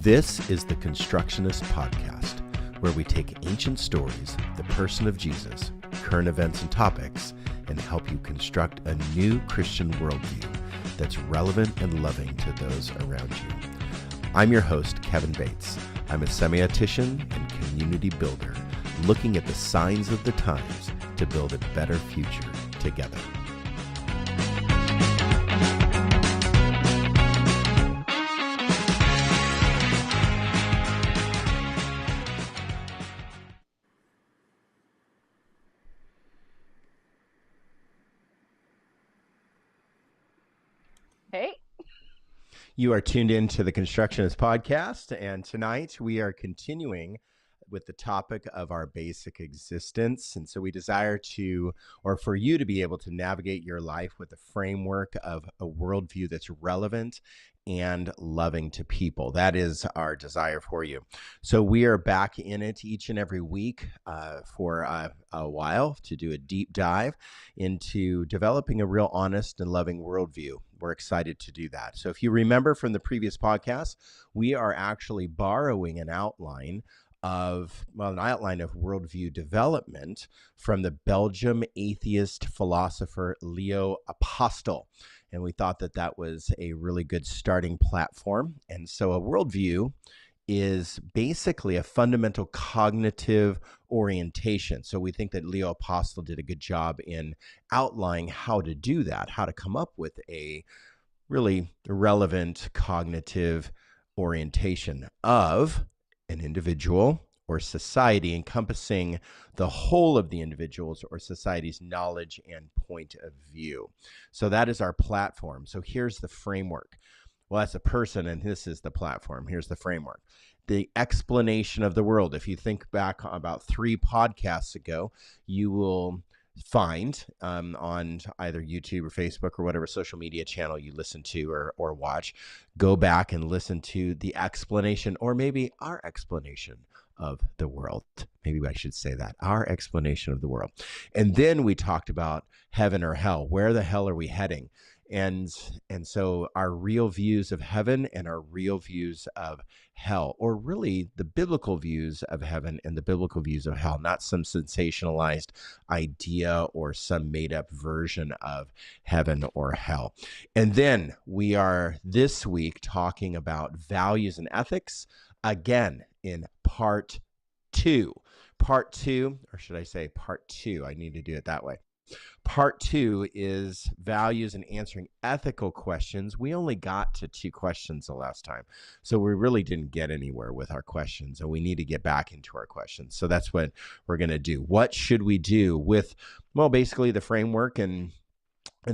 This is the Constructionist Podcast, where we take ancient stories, the person of Jesus, current events and topics, and help you construct a new Christian worldview that's relevant and loving to those around you. I'm your host, Kevin Bates. I'm a semiotician and community builder, looking at the signs of the times to build a better future together. Hey. You are tuned in to the Constructionist Podcast, and tonight we are continuing with the topic of our basic existence. And so we desire to, or for you to be able to navigate your life with a framework of a worldview that's relevant and loving to people. That is our desire for you. So we are back in it each and every week for a while to do a deep dive into developing a real honest and loving worldview. We're excited to do that. So if you remember from the previous podcast, we are actually borrowing an outline of worldview development from the Belgian atheist philosopher Leo Apostel. And we thought that that was a really good starting platform. And so a worldview is basically a fundamental cognitive orientation. So we think that Leo Apostel did a good job in outlining how to do that, how to come up with a really relevant cognitive orientation of an individual or society, encompassing the whole of the individual's or society's knowledge and point of view. So that is our platform. So here's the framework. Well, that's a person, and this is the platform. Here's the framework. The explanation of the world. If you think back about 3 podcasts ago, you will find on either YouTube or Facebook or whatever social media channel you listen to or watch, go back and listen to the explanation, or maybe our explanation of the world. Maybe I should say that, our explanation of the world. And then we talked about heaven or hell. Where the hell are we heading? And so our real views of heaven and our real views of hell, or really the biblical views of heaven and the biblical views of hell, not some sensationalized idea or some made up version of heaven or hell. And then we are this week talking about values and ethics, again in part 2. Part 2, or should I say part 2? I need to do it that way. Part 2 is values and answering ethical questions. We only got to 2 questions the last time, so we really didn't get anywhere with our questions, and we need to get back into our questions. So that's what we're going to do. What should we do with, well, basically the framework and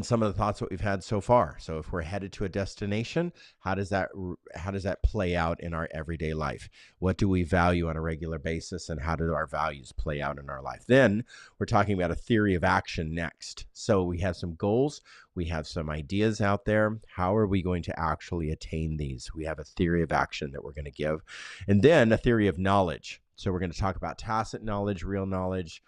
some of the thoughts that we've had so far. So if we're headed to a destination, how does that play out in our everyday life? What do we value on a regular basis, and how do our values play out in our life? Then we're talking about a theory of action next. So we have some goals, we have some ideas out there. How are we going to actually attain these? We have a theory of action that we're going to give, and then a theory of knowledge. So we're going to talk about tacit knowledge, real knowledge,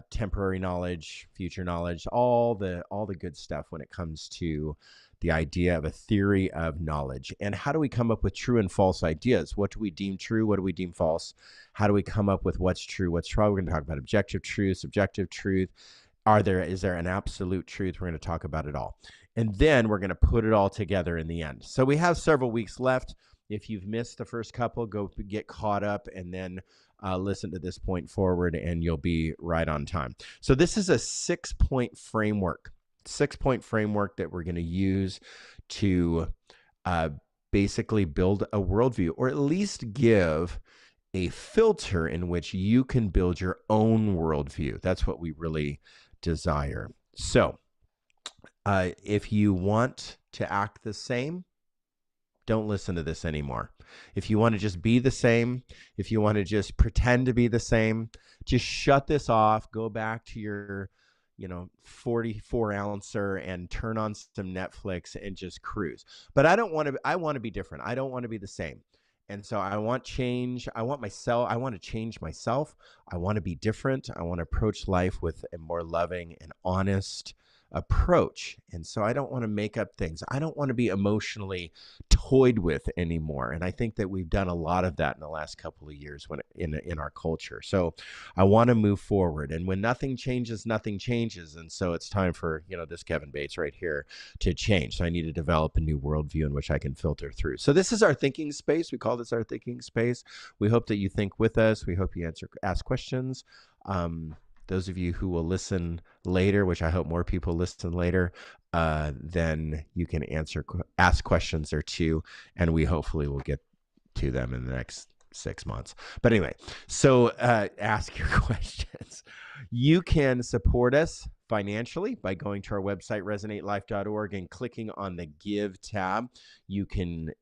temporary knowledge, future knowledge, all the good stuff when it comes to the idea of a theory of knowledge. And how do we come up with true and false ideas? What do we deem true? What do we deem false? How do we come up with what's true, what's wrong? We're going to talk about objective truth, subjective truth. Is there an absolute truth? We're going to talk about it all. And then we're going to put it all together in the end. So we have several weeks left. If you've missed the first couple, go get caught up and then listen to this point forward, and you'll be right on time. So this is a 6-point framework, that we're going to use to basically build a worldview, or at least give a filter in which you can build your own worldview. That's what we really desire. So if you want to act the same, don't listen to this anymore. If you want to just be the same, if you want to just pretend to be the same, just shut this off, go back to your 44-ouncer and turn on some Netflix and just cruise. But I want to be different. I don't want to be the same. And so I want change. I want to change myself. I want to be different. I want to approach life with a more loving and honest approach. And so I don't want to make up things. I don't want to be emotionally toyed with anymore. And I think that we've done a lot of that in the last couple of years when in our culture. So I want to move forward. And when nothing changes, nothing changes. And so it's time for, this Kevin Bates right here to change. So I need to develop a new worldview in which I can filter through. So this is our thinking space. We call this our thinking space. We hope that you think with us. We hope you ask questions. Those of you who will listen later, which I hope more people listen later, then you can ask questions there too, and we hopefully will get to them in the next 6 months. But anyway, so ask your questions. You can support us financially by going to our website, resonatelife.org, and clicking on the Give tab. You can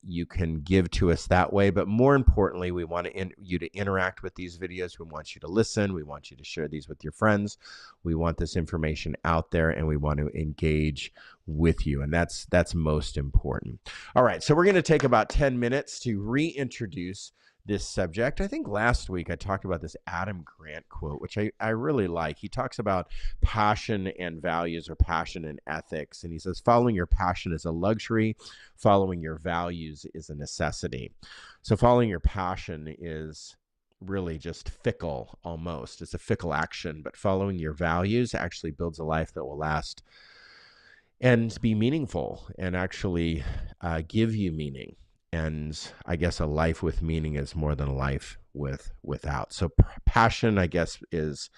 give to us that way. But more importantly, we want you to interact with these videos. We want you to listen. We want you to share these with your friends. We want this information out there, and we want to engage with you. And that's most important. All right. So we're going to take about 10 minutes to reintroduce this subject. I think last week I talked about this Adam Grant quote, which I really like. He talks about passion and values, or passion and ethics. And he says, following your passion is a luxury. Following your values is a necessity. So following your passion is really just fickle almost. It's a fickle action, but following your values actually builds a life that will last and be meaningful and actually give you meaning. And I guess a life with meaning is more than a life without. So passion, I guess, is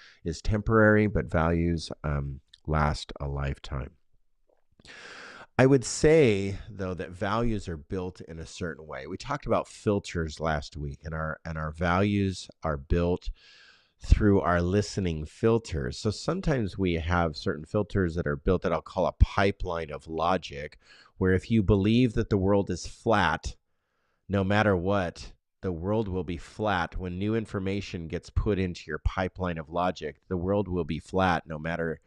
temporary, but values last a lifetime. I would say, though, that values are built in a certain way. We talked about filters last week, and our values are built through our listening filters. So sometimes we have certain filters that are built that I'll call a pipeline of logic, where if you believe that the world is flat, no matter what, the world will be flat. When new information gets put into your pipeline of logic, the world will be flat, no matter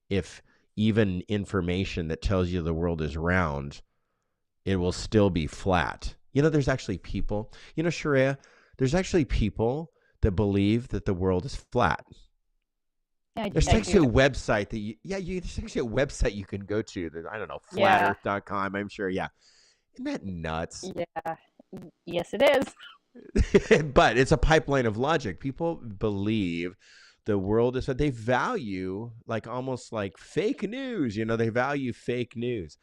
if even information that tells you the world is round, it will still be flat. There's actually people, Sharia, there's actually people that believe that the world is flat. There's actually a website there's actually a website you can go to that, I don't know, flatearth.com, I'm sure. Yeah. Isn't that nuts? Yeah. Yes, it is. But it's a pipeline of logic. People believe the world is what they value, like almost like fake news. They value fake news.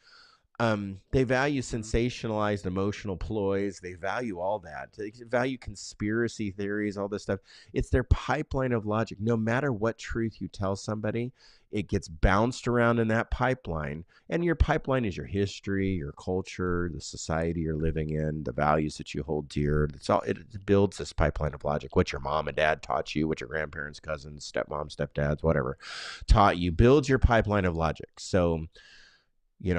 They value sensationalized emotional ploys. They value all that. They value conspiracy theories, all this stuff. It's their pipeline of logic. No matter what truth you tell somebody, it gets bounced around in that pipeline. And your pipeline is your history, your culture, the society you're living in, the values that you hold dear. It builds this pipeline of logic. What your mom and dad taught you, what your grandparents, cousins, stepmom, stepdads, whatever, taught you, builds your pipeline of logic. So,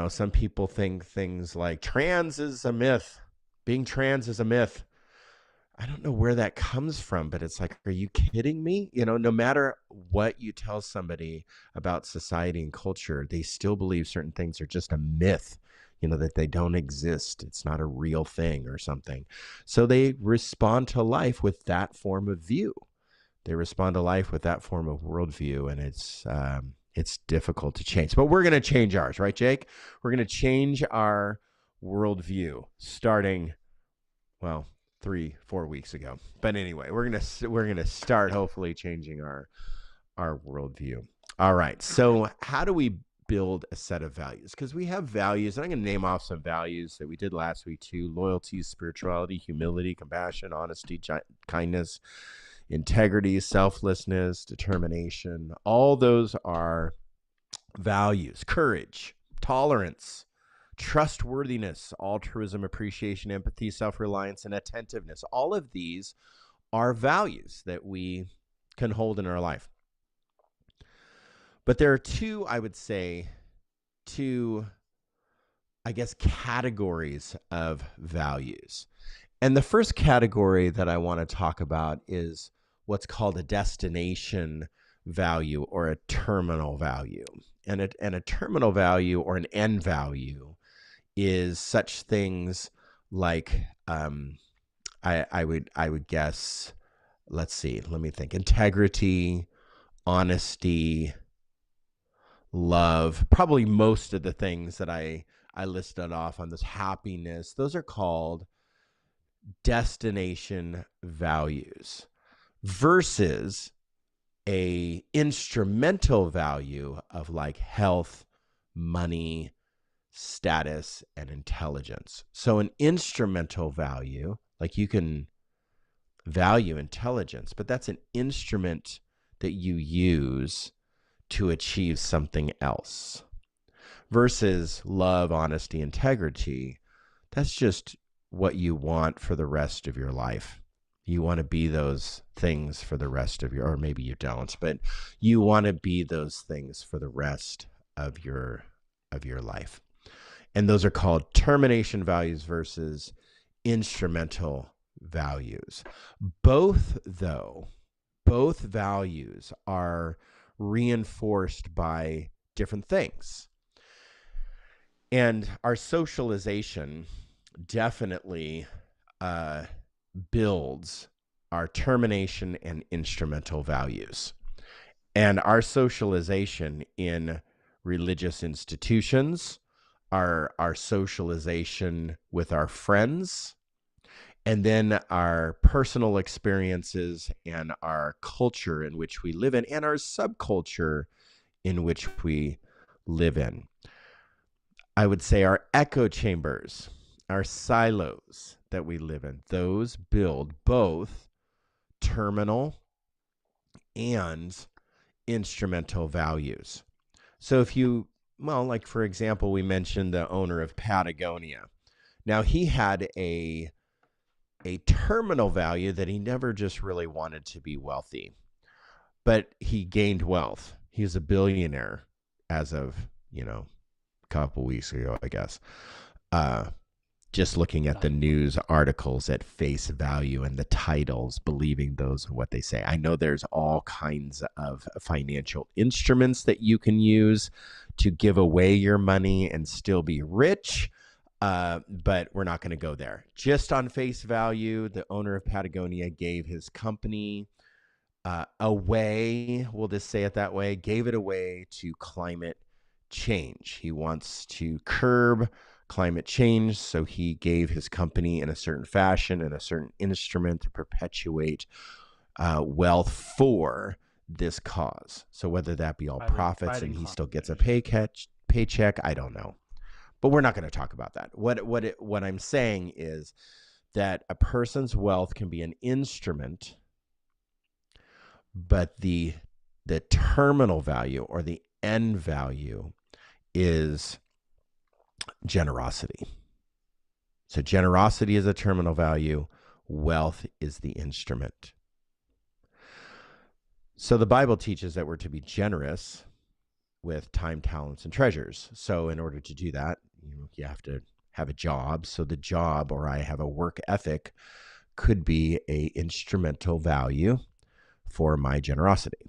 some people think things like trans is a myth. Being trans is a myth. I don't know where that comes from, but it's like, are you kidding me? No matter what you tell somebody about society and culture, they still believe certain things are just a myth, that they don't exist. It's not a real thing or something. So they respond to life with that form of view. They respond to life with that form of worldview, and it's difficult to change. But we're going to change ours, right, Jake? We're going to change our worldview starting, 3-4 weeks ago. But anyway, we're gonna start hopefully changing our worldview. All right. So how do we build a set of values? Because we have values, and I'm going to name off some values that we did last week too: loyalty, spirituality, humility, compassion, honesty, kindness, integrity, selflessness, determination. All those are values. Courage, tolerance, trustworthiness, altruism, appreciation, empathy, self-reliance, and attentiveness. All of these are values that we can hold in our life. But there are two categories of values. And the first category that I want to talk about is what's called a destination value, or a terminal value. And a terminal value, or an end value, is such things like I would guess, let me think, integrity, honesty, love, probably most of the things that I listed off on this, happiness, those are called destination values versus a instrumental value of like health, money, status, and intelligence. So an instrumental value, like you can value intelligence, but that's an instrument that you use to achieve something else. Versus love, honesty, integrity, that's just what you want for the rest of your life. You want to be those things for the rest of your, or maybe you don't, but you want to be those things for the rest of your life. And those are called termination values versus instrumental values. Both values are reinforced by different things. And our socialization definitely builds our termination and instrumental values. And our socialization in religious institutions, our socialization with our friends, and then our personal experiences and our culture in which we live in, and our subculture in which we live in. I would say our echo chambers, our silos that we live in, those build both terminal and instrumental values. So if you, well, like for example, we mentioned the owner of Patagonia. Now he had a terminal value that he never just really wanted to be wealthy, but he gained wealth. He's a billionaire as of, a couple weeks ago, I guess. Just looking at the news articles at face value and the titles, believing those are what they say. I know there's all kinds of financial instruments that you can use to give away your money and still be rich. But we're not going to go there. Just on face value, the owner of Patagonia gave his company away, we'll just say it that way, gave it away to climate change. He wants to curb climate change, so he gave his company in a certain fashion and a certain instrument to perpetuate wealth for this cause. So whether that be all profits and he still gets a paycheck, I don't know. But we're not going to talk about that. What I'm saying is that a person's wealth can be an instrument, but the terminal value or the end value is generosity. So generosity is a terminal value. Wealth is the instrument. So the Bible teaches that we're to be generous with time, talents, and treasures. So in order to do that, you have to have a job. So the job, or I have a work ethic, could be a instrumental value for my generosity.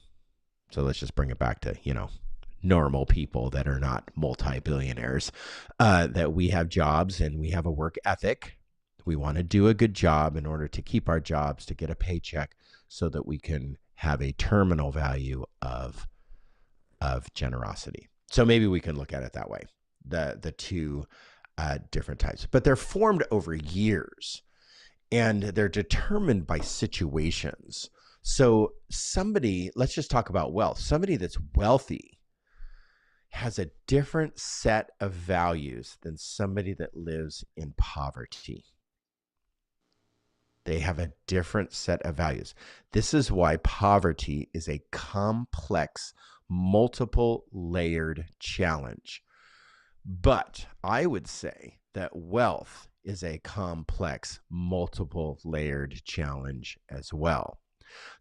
So let's just bring it back to, normal people that are not multi-billionaires, that we have jobs and we have a work ethic. We want to do a good job in order to keep our jobs, to get a paycheck, so that we can have a terminal value of generosity. So maybe we can look at it that way, the two different types. But they're formed over years, and they're determined by situations. So somebody, let's just talk about wealth. Somebody that's wealthy has a different set of values than somebody that lives in poverty. They have a different set of values. This is why poverty is a complex, multiple layered challenge. But I would say that wealth is a complex, multiple layered challenge as well.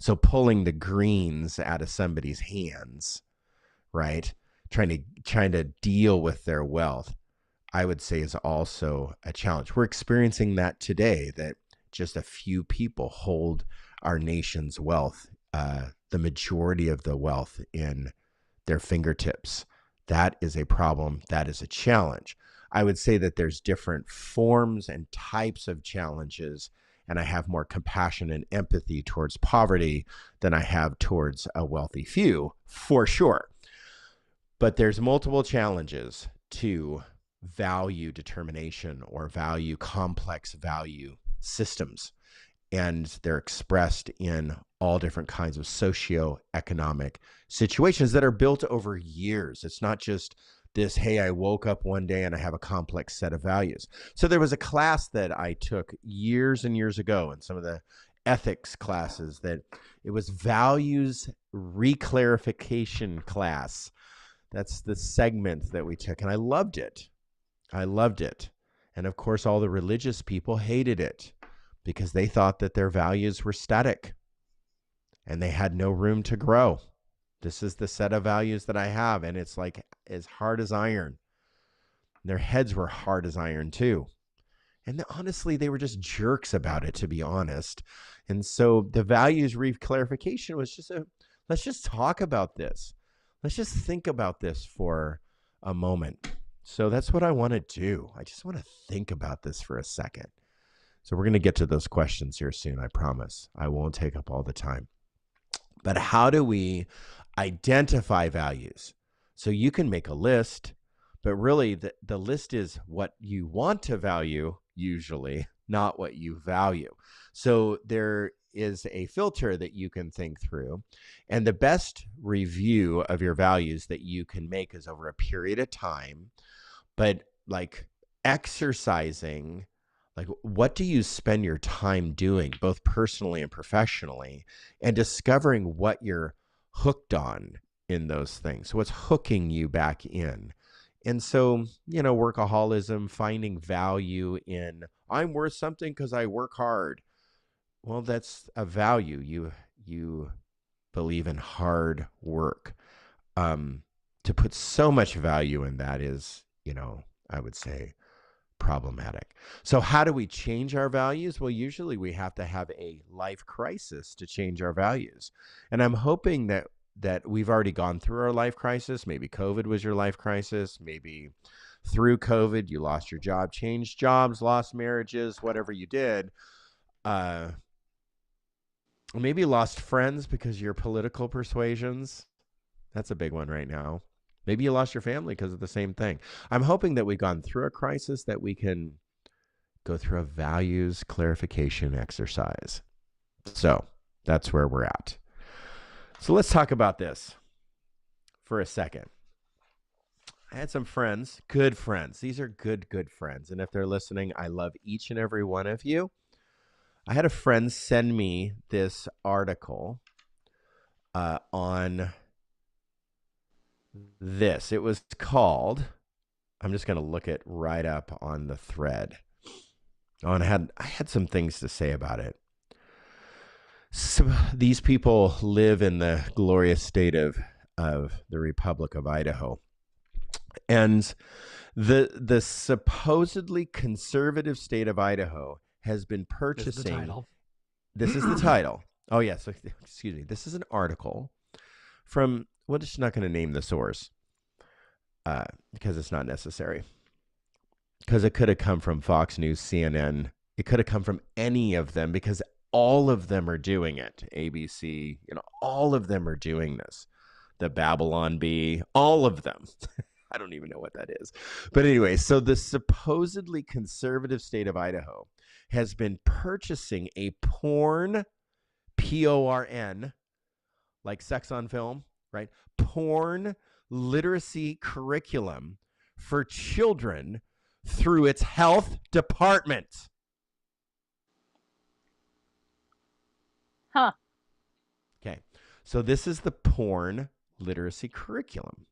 So pulling the greens out of somebody's hands, right? Trying to deal with their wealth, I would say is also a challenge. We're experiencing that today, that just a few people hold our nation's wealth, the majority of the wealth in their fingertips. That is a problem. That is a challenge. I would say that there's different forms and types of challenges, and I have more compassion and empathy towards poverty than I have towards a wealthy few, for sure. But there's multiple challenges to value determination or complex value systems. And they're expressed in all different kinds of socioeconomic situations that are built over years. It's not just this, hey, I woke up one day and I have a complex set of values. So there was a class that I took years and years ago in some of the ethics classes that it was values reclarification class. That's the segment that we took, and I loved it. I loved it. And of course, all the religious people hated it because they thought that their values were static and they had no room to grow. This is the set of values that I have, and it's like as hard as iron. Their heads were hard as iron too. And honestly, they were just jerks about it, to be honest. And so the values reclarification was just let's just talk about this. Let's just think about this for a moment. So that's what I want to do. I just want to think about this for a second. So we're going to get to those questions here soon, I promise. I won't take up all the time. But how do we identify values? So you can make a list, but really the list is what you want to value, usually, not what you value. So there is a filter that you can think through. And the best review of your values that you can make is over a period of time, but like exercising, like what do you spend your time doing, both personally and professionally, and discovering what you're hooked on in those things. So what's hooking you back in? And so, workaholism, finding value in, I'm worth something because I work hard. Well, that's a value. You believe in hard work. To put so much value in that is, I would say problematic. So how do we change our values? Well, usually we have to have a life crisis to change our values. And I'm hoping that we've already gone through our life crisis. Maybe COVID was your life crisis. Maybe through COVID, you lost your job, changed jobs, lost marriages, whatever you did. Maybe you lost friends because of your political persuasions. That's a big one right now. Maybe you lost your family because of the same thing. I'm hoping that we've gone through a crisis, that we can go through a values clarification exercise. So that's where we're at. So let's talk about this for a second. I had some friends, good friends. These are good friends. And if they're listening, I love each and every one of you. I had a friend send me this article on this. It was called, I'm just going to look it right up on the thread. Oh, and I had some things to say about it. So these people live in the glorious state of the Republic of Idaho. And the supposedly conservative state of Idaho has been purchasing. This is the title. Oh, yeah. So, excuse me. This is an article from, we're just not going to name the source because it's not necessary. Because it could have come from Fox News, CNN. It could have come from any of them because all of them are doing it. ABC, all of them are doing this. The Babylon Bee, all of them. I don't even know what that is. But anyway, so the supposedly conservative state of Idaho has been purchasing a porn, P-O-R-N, like sex on film, right? Porn literacy curriculum for children through its health department. Huh. Okay. So this is the porn literacy curriculum.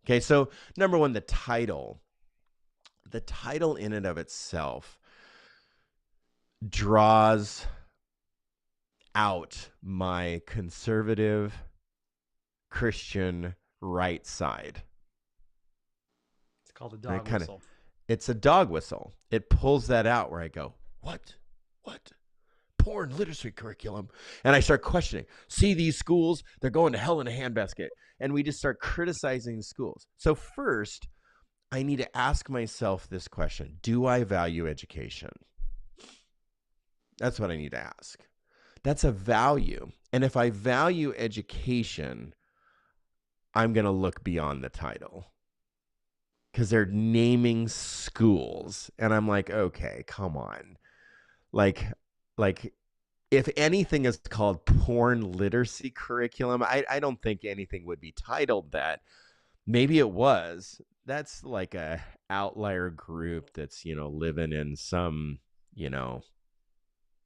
Okay. So number one, the title in and of itself draws out my conservative Christian right side. It's called a dog whistle. It's a dog whistle. It pulls that out where I go, what? Porn literacy curriculum. And I start questioning. See these schools? They're going to hell in a handbasket. And we just start criticizing schools. So first, I need to ask myself this question. Do I value education? That's what I need to ask. That's a value. And if I value education, I'm going to look beyond the title because they're naming schools. And I'm like, okay, come on. Like if anything is called porn literacy curriculum, I don't think anything would be titled that. Maybe it was. That's like a outlier group that's, living in some,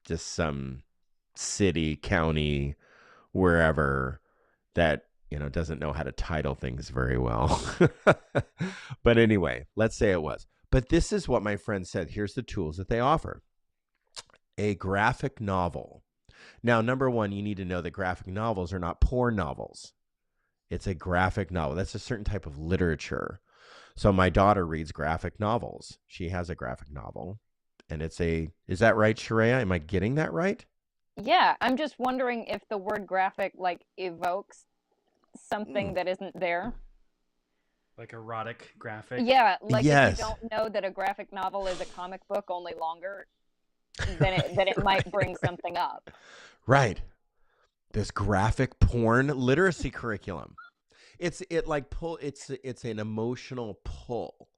just some city, county, wherever that, doesn't know how to title things very well. But anyway, let's say it was. But this is what my friend said. Here's the tools that they offer. A graphic novel. Now, number one, you need to know that graphic novels are not porn novels. It's a graphic novel. That's a certain type of literature. So my daughter reads graphic novels. She has a graphic novel. And is that right, Sharia? Am I getting that right? Yeah, I'm just wondering if the word graphic evokes something that isn't there. Like erotic graphic? Yeah, like yes. If you don't know that a graphic novel is a comic book, only longer, then it might bring something up. Right. This graphic porn literacy curriculum. It's an emotional pull.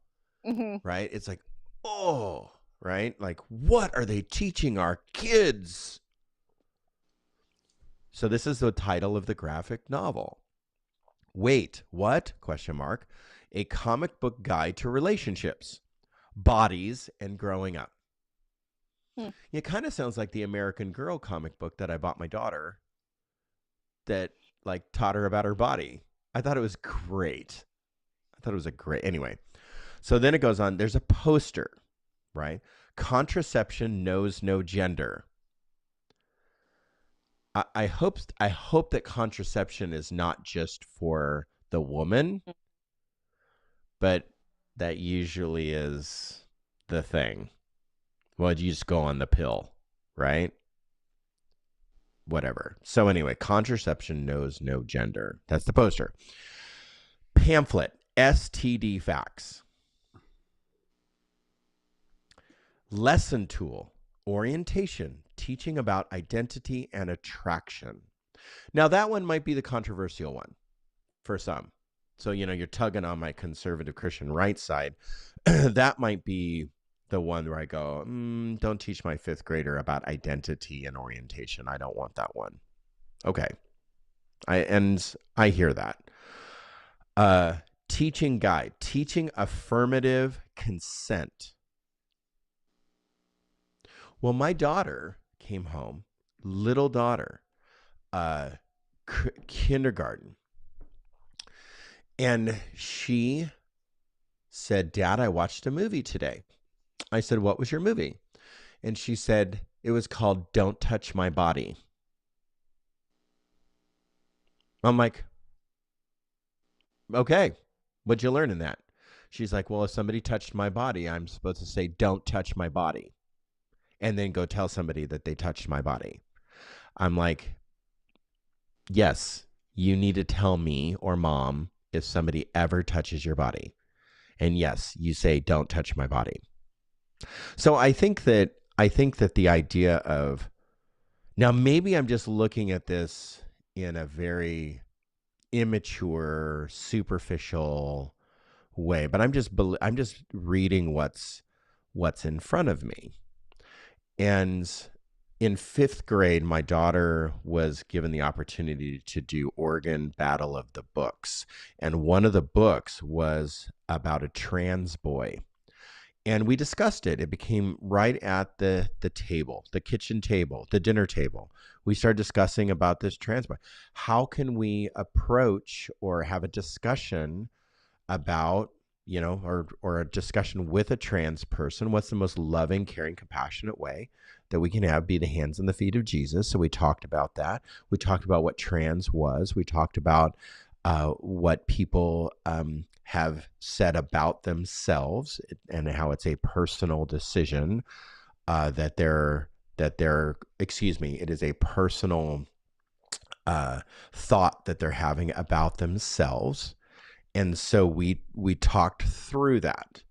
Mm-hmm. Right? It's like, oh, right? Like, what are they teaching our kids? So this is the title of the graphic novel. Wait, what? ? A comic book guide to relationships, bodies, and growing up. It kind of sounds like the American Girl comic book that I bought my daughter that taught her about her body. I thought it was great. Anyway. So then it goes on. There's a poster, right? Contraception knows no gender. I hope that contraception is not just for the woman, but that usually is the thing. Well, you just go on the pill, right? Whatever. So anyway, contraception knows no gender. That's the poster. Pamphlet, STD facts. Lesson tool, orientation, teaching about identity and attraction. Now that one might be the controversial one for some. So, you're tugging on my conservative Christian right side. That might be the one where I go, don't teach my fifth grader about identity and orientation. I don't want that one. Okay. I hear that. Teaching guide, teaching affirmative consent. Well, my daughter came home, little daughter, kindergarten. And she said, Dad, I watched a movie today. I said, what was your movie? And she said, it was called Don't Touch My Body. I'm like, okay, what'd you learn in that? She's like, well, if somebody touched my body, I'm supposed to say, don't touch my body. And then go tell somebody that they touched my body. I'm like, yes, you need to tell me or mom if somebody ever touches your body. And yes, you say, don't touch my body. So I think that the idea of, now maybe I'm just looking at this in a very immature, superficial way, but I'm just reading what's in front of me. And in fifth grade, my daughter was given the opportunity to do Oregon Battle of the Books. And one of the books was about a trans boy. And we discussed it. It became right at the table, the kitchen table, the dinner table. We started discussing about this trans boy. How can we approach or have a discussion about, or a discussion with a trans person? What's the most loving, caring, compassionate way that we can have be the hands and the feet of Jesus? So we talked about that. We talked about what trans was. We talked about what people have said about themselves and how it's a personal decision it is a personal thought that they're having about themselves. And so we talked through that.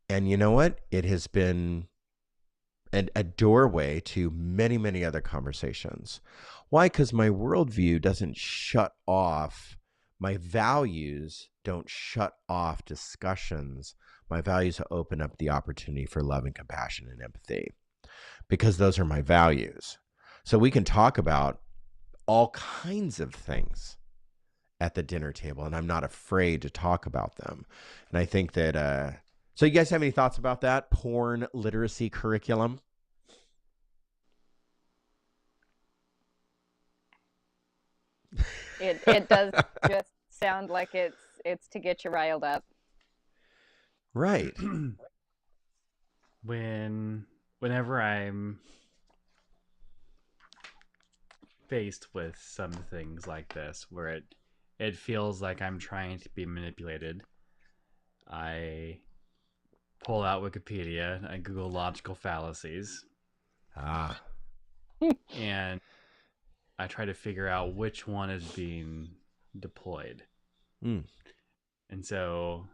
And you know what? It has been a doorway to many, many other conversations. Why? Because my worldview doesn't shut off My values don't shut off discussions. My values open up the opportunity for love and compassion and empathy because those are my values. So we can talk about all kinds of things at the dinner table, and I'm not afraid to talk about them. And I think that, so you guys have any thoughts about that porn literacy curriculum? It does just sound like it's to get you riled up. Right. Whenever I'm faced with some things like this where it feels like I'm trying to be manipulated, I pull out Wikipedia, I Google logical fallacies, Ah. and I try to figure out which one is being deployed. Mm. And so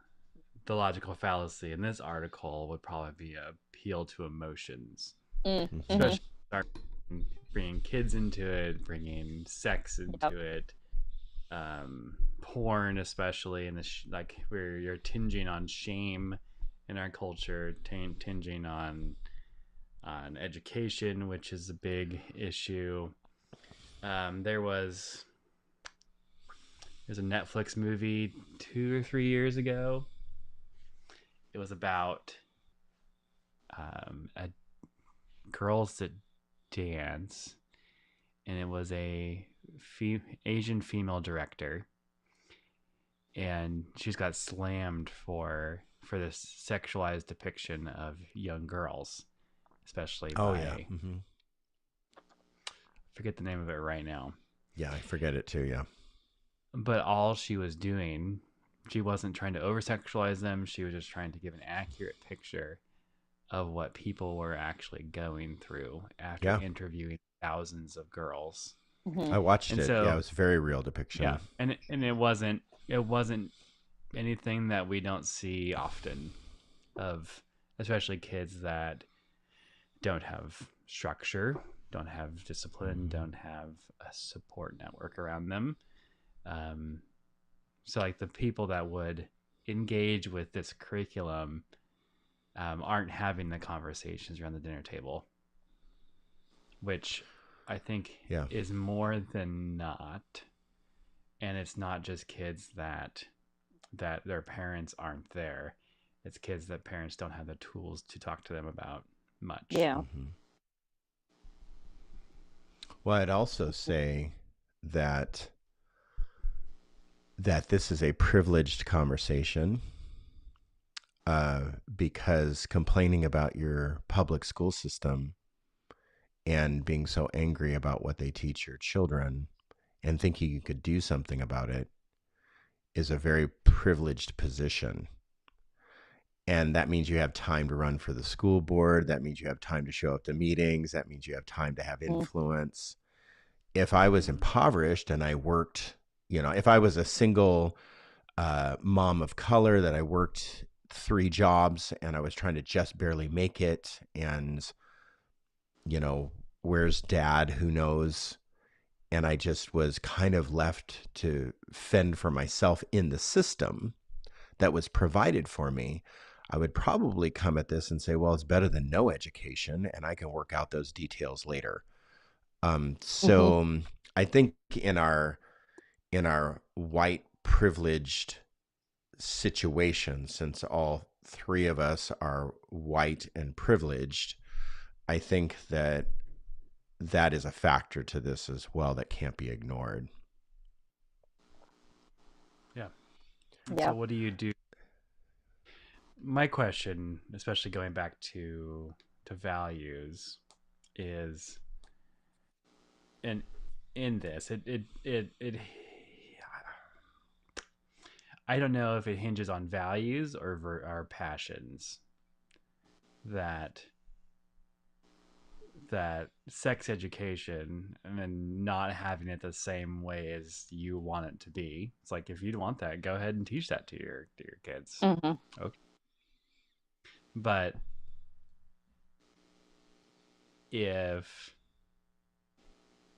the logical fallacy in this article would probably be appeal to emotions, Mm-hmm. especially start bringing kids into it, bringing sex into it, porn, especially in the like where you're tinging on shame in our culture, tinging on education, which is a big issue. There's a Netflix movie 2 or 3 years ago. It was about a girls that dance, and it was a Asian female director, and she's got slammed for this sexualized depiction of young girls, especially by forget the name of it right now. Yeah, I forget it too. Yeah. But all she was doing, she wasn't trying to over sexualize them. She was just trying to give an accurate picture of what people were actually going through after interviewing thousands of girls. Mm-hmm. I watched it. So, yeah, it was a very real depiction. Yeah, and it wasn't anything that we don't see often of, especially kids that don't have structure, don't have discipline, don't have a support network around them. So like the people that would engage with this curriculum aren't having the conversations around the dinner table, which I think is more than not. And it's not just kids that their parents aren't there. It's kids that parents don't have the tools to talk to them about much. Yeah. Mm-hmm. Well, I'd also say that this is a privileged conversation because complaining about your public school system and being so angry about what they teach your children and thinking you could do something about it is a very privileged position. And that means you have time to run for the school board. That means you have time to show up to meetings. That means you have time to have influence. If I was impoverished and I worked, if I was a single mom of color that I worked 3 jobs and I was trying to just barely make it, and, where's dad? Who knows? And I just was kind of left to fend for myself in the system that was provided for me, I would probably come at this and say, well, it's better than no education, and I can work out those details later. I think in our white privileged situation, since all 3 of us are white and privileged, I think that is a factor to this as well that can't be ignored. Yeah. So what do you do? My question, especially going back to values, is, and in this, it I don't know if it hinges on values or our passions. That sex education and then not having it the same way as you want it to be. It's like, if you want that, go ahead and teach that to your kids. Mm-hmm. Okay. But if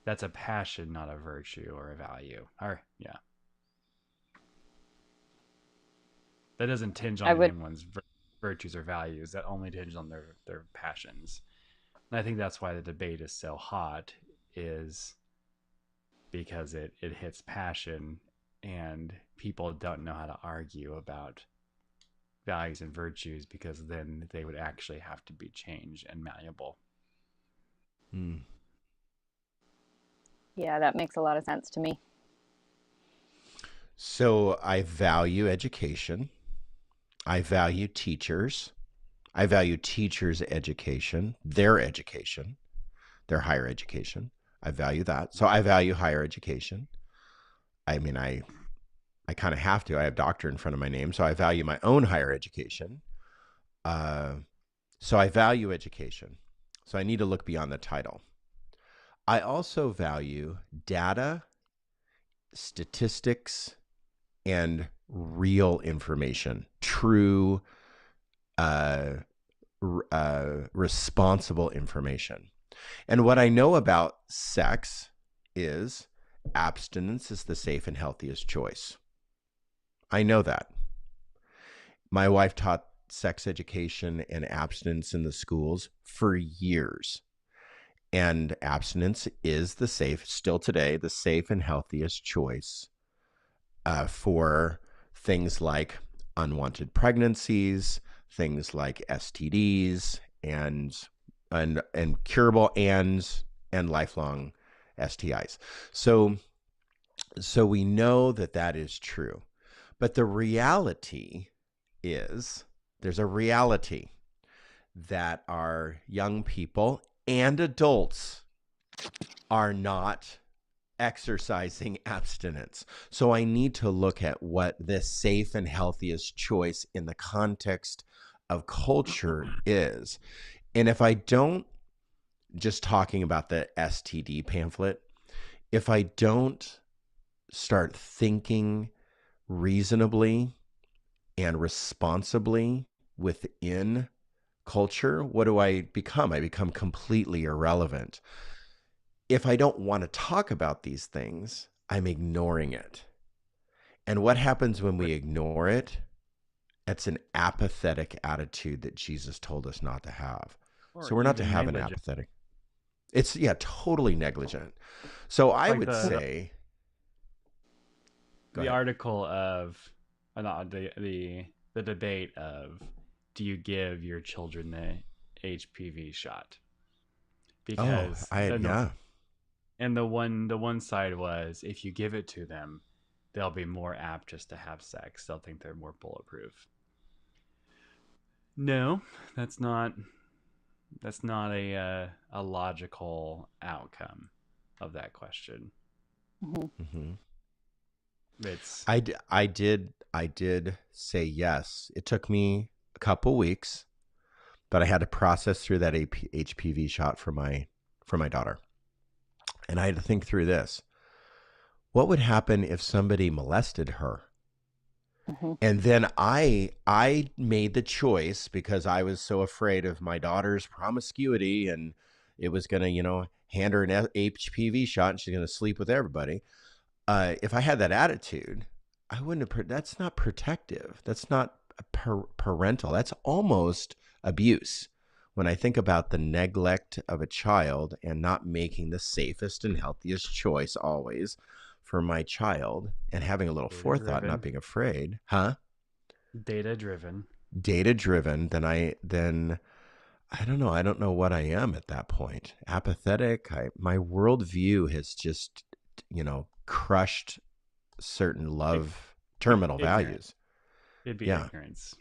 that's a passion, not a virtue or a value, or That doesn't tinge on anyone's virtues or values. That only tinges on their passions. And I think that's why the debate is so hot, is because it hits passion, and people don't know how to argue about values and virtues, because then they would actually have to be changed and malleable. Yeah, that makes a lot of sense to me. So I value education. I value teachers. I value teachers' education, their higher education. I value that. So I value higher education. I mean, I kind of have to. I have doctor in front of my name, so I value my own higher education. So I value education. So I need to look beyond the title. I also value data, statistics, and real information, true, responsible information. And what I know about sex is abstinence is the safe and healthiest choice. I know that. My wife taught sex education and abstinence in the schools for years. And abstinence is still today, the safe and healthiest choice for things like unwanted pregnancies, things like STDs, and curable and lifelong STIs. So we know that is true. But the reality is, there's a reality that our young people and adults are not exercising abstinence. So I need to look at what this safe and healthiest choice in the context of culture is. And if I don't, just talking about the STD pamphlet, if I don't start thinking reasonably and responsibly within culture, what do I become? I become completely irrelevant. If I don't want to talk about these things, I'm ignoring it. And what happens when we ignore it? It's an apathetic attitude that Jesus told us not to have. So we're not to have an apathetic. It's totally negligent. So I would say the article of, not the debate of, do you give your children the HPV shot? Because and the one side was, if you give it to them, they'll be more apt just to have sex. They'll think they're more bulletproof. No, that's not a logical outcome of that question. Mm-hmm. It's I did say yes. It took me a couple weeks, but I had to process through that HPV shot for my daughter. And I had to think through this. What would happen if somebody molested her? Mm-hmm. And then I made the choice, because I was so afraid of my daughter's promiscuity, and it was going to, hand her an HPV shot and she's going to sleep with everybody. If I had that attitude, I wouldn't have. That's not protective. That's not parental. That's almost abuse. When I think about the neglect of a child and not making the safest and healthiest choice always for my child, and having a little forethought, not being afraid, Data driven, then I don't know. I don't know what I am at that point. Apathetic. My worldview has just, crushed certain terminal values. It'd be ignorance.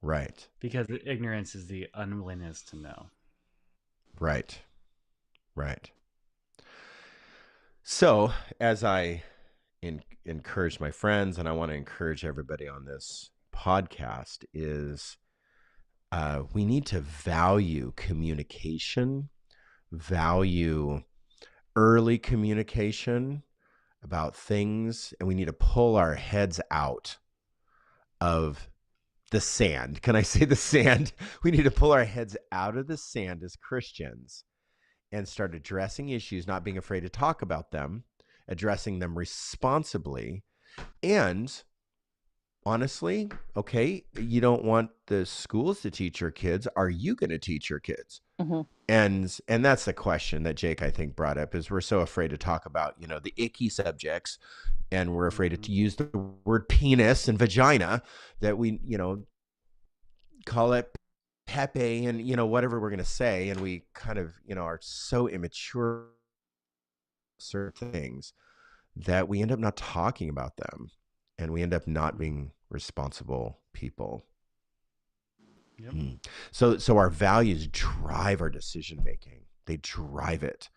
Right. Because ignorance is the unwillingness to know. Right. So, as I encourage my friends, and I want to encourage everybody on this podcast, is we need to value communication, value early communication about things, and we need to pull our heads out of the sand. Can I say the sand? We need to pull our heads out of the sand as Christians and start addressing issues, not being afraid to talk about them, addressing them responsibly, and honestly, okay, you don't want the schools to teach your kids. Are you going to teach your kids? Mm-hmm. And that's the question that Jake, I think, brought up, is we're so afraid to talk about, the icky subjects, and we're afraid to use the word penis and vagina, that we, call it Pepe and, whatever we're going to say. And we kind of, are so immature certain things that we end up not talking about them, and we end up not being responsible people. Yep. So our values drive our decision making. They drive it.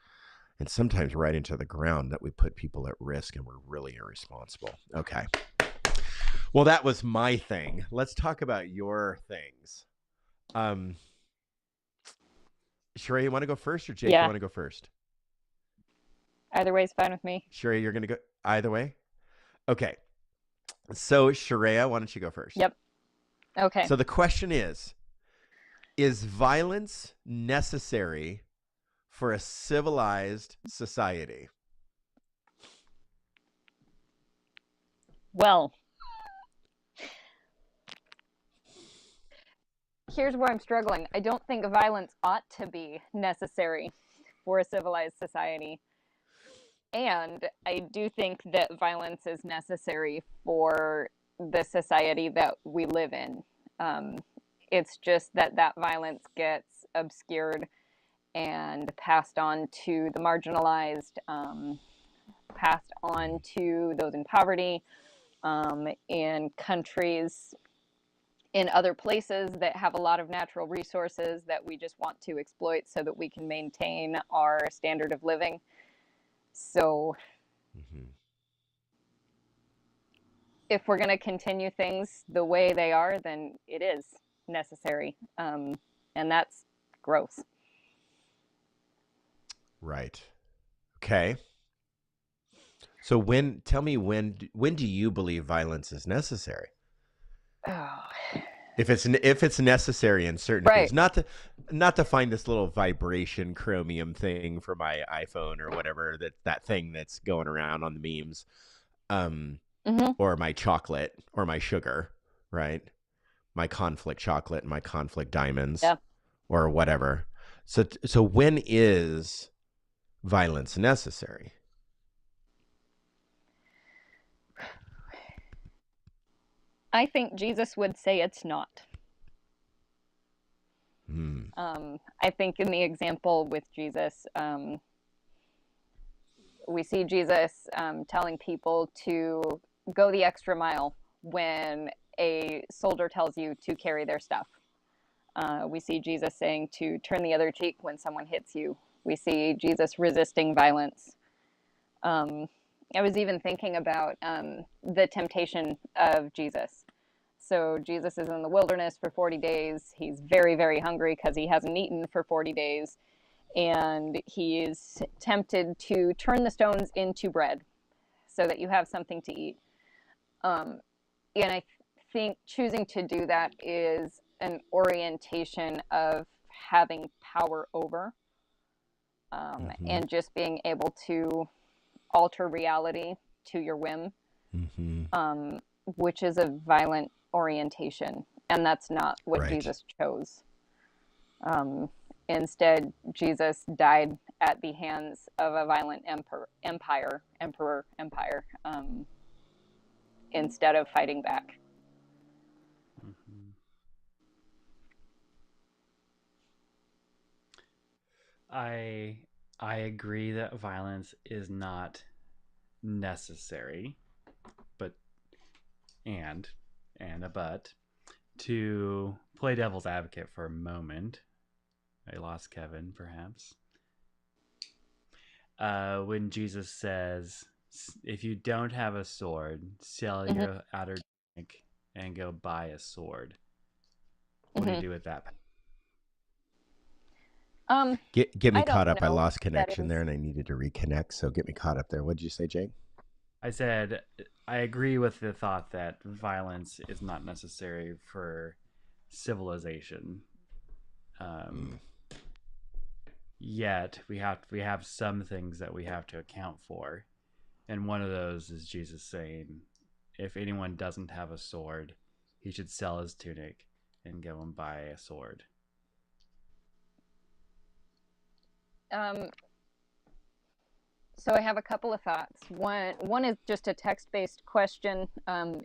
And sometimes right into the ground, that we put people at risk, and we're really irresponsible. Okay. Well, that was my thing. Let's talk about your things. Sheree, you want to go first, or Jake, you want to go first? Either way is fine with me. Sheree, you're going to go either way? Okay. So, Sheree, why don't you go first? Yep. Okay. So the question is violence necessary for a civilized society? Well, here's where I'm struggling. I don't think violence ought to be necessary for a civilized society. And I do think that violence is necessary for the society that we live in. It's just that violence gets obscured and passed on to the marginalized, passed on to those in poverty, in countries, in other places that have a lot of natural resources that we just want to exploit so that we can maintain our standard of living. So if we're going to continue things the way they are, then it is necessary. And that's gross. Right. Okay. So tell me, when do you believe violence is necessary? Oh. If it's necessary in certain things, not to find this little vibration chromium thing for my iPhone or whatever, that thing that's going around on the memes, or my chocolate or my sugar, right? My conflict chocolate and my conflict diamonds, or whatever. So when is violence necessary? I think Jesus would say it's not. I think in the example with Jesus, we see Jesus telling people to go the extra mile when a soldier tells you to carry their stuff. We see Jesus saying to turn the other cheek when someone hits you. We see Jesus resisting violence. I was even thinking about the temptation of Jesus. So Jesus is in the wilderness for 40 days. He's very, very hungry because he hasn't eaten for 40 days. And he is tempted to turn the stones into bread so that you have something to eat. And I think choosing to do that is an orientation of having power over, and just being able to alter reality to your whim, which is a violent orientation. And that's not what Jesus chose. Instead, Jesus died at the hands of a violent emperor, instead of fighting back. I agree that violence is not necessary, but to play devil's advocate for a moment, I lost Kevin perhaps. When Jesus says, if you don't have a sword, sell your outer drink and go buy a sword. What do you do with that? Get me caught up. I lost connection there and I needed to reconnect. So get me caught up there. What did you say, Jake? I said, I agree with the thought that violence is not necessary for civilization. Yet we have some things that we have to account for. And one of those is Jesus saying, if anyone doesn't have a sword, he should sell his tunic and go and buy a sword. So I have a couple of thoughts. One is just a text-based question.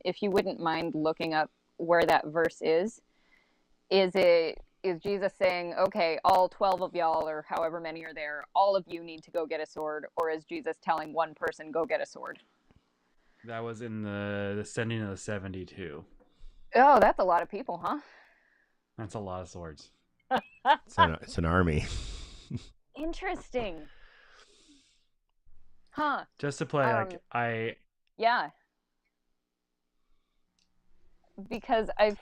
If you wouldn't mind looking up where that verse is Jesus saying, okay, all 12 of y'all, or however many are there, all of you need to go get a sword, or is Jesus telling one person, go get a sword? That was in the sending of the 72. Oh, that's a lot of people, huh? That's a lot of swords. It's an army. Interesting. Huh. Just to play, Yeah. Because I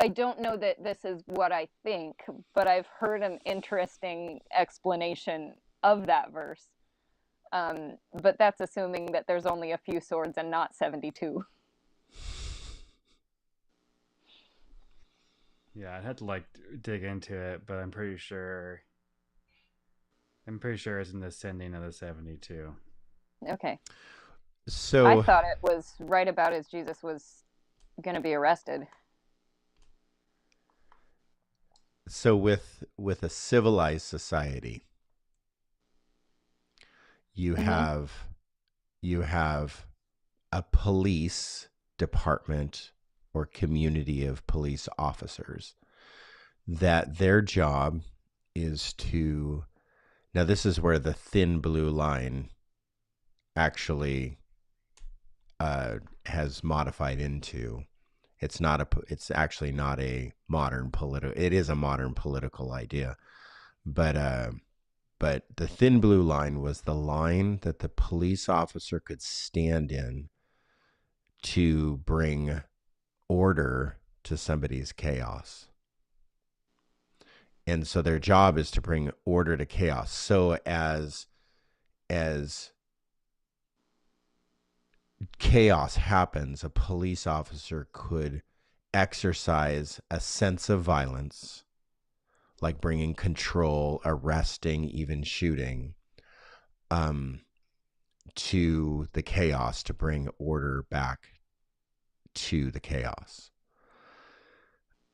don't know that this is what I think, but I've heard an interesting explanation of that verse. But that's assuming that there's only a few swords and not 72. Yeah, I'd have to dig into it, but I'm pretty sure it's in the sending of the 72. Okay. So I thought it was right about as Jesus was going to be arrested. So with a civilized society, you have a police department or community of police officers that their job is to, now this is where the thin blue line actually has modified into, it's actually not a modern it is a modern political idea, but the thin blue line was the line that the police officer could stand in to bring order to somebody's chaos. And so their job is to bring order to chaos. So as chaos happens, a police officer could exercise a sense of violence, like bringing control, arresting, even shooting, to the chaos, to bring order back to the chaos.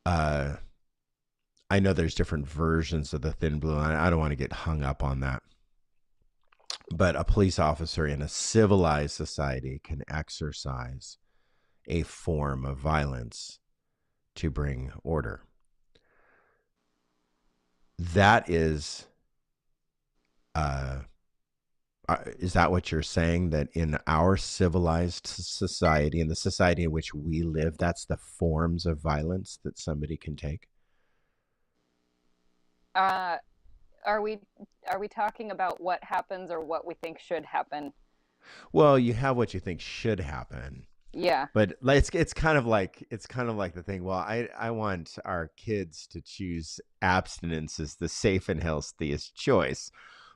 I know there's different versions of the thin blue line. I don't want to get hung up on that. But a police officer in a civilized society can exercise a form of violence to bring order. That is that what you're saying? That in our civilized society, in the society in which we live, that's the forms of violence that somebody can take? Are we talking about what happens or what we think should happen? Well, you have what you think should happen. Yeah. But it's kind of like the thing. Well, I want our kids to choose abstinence as the safe and healthiest choice,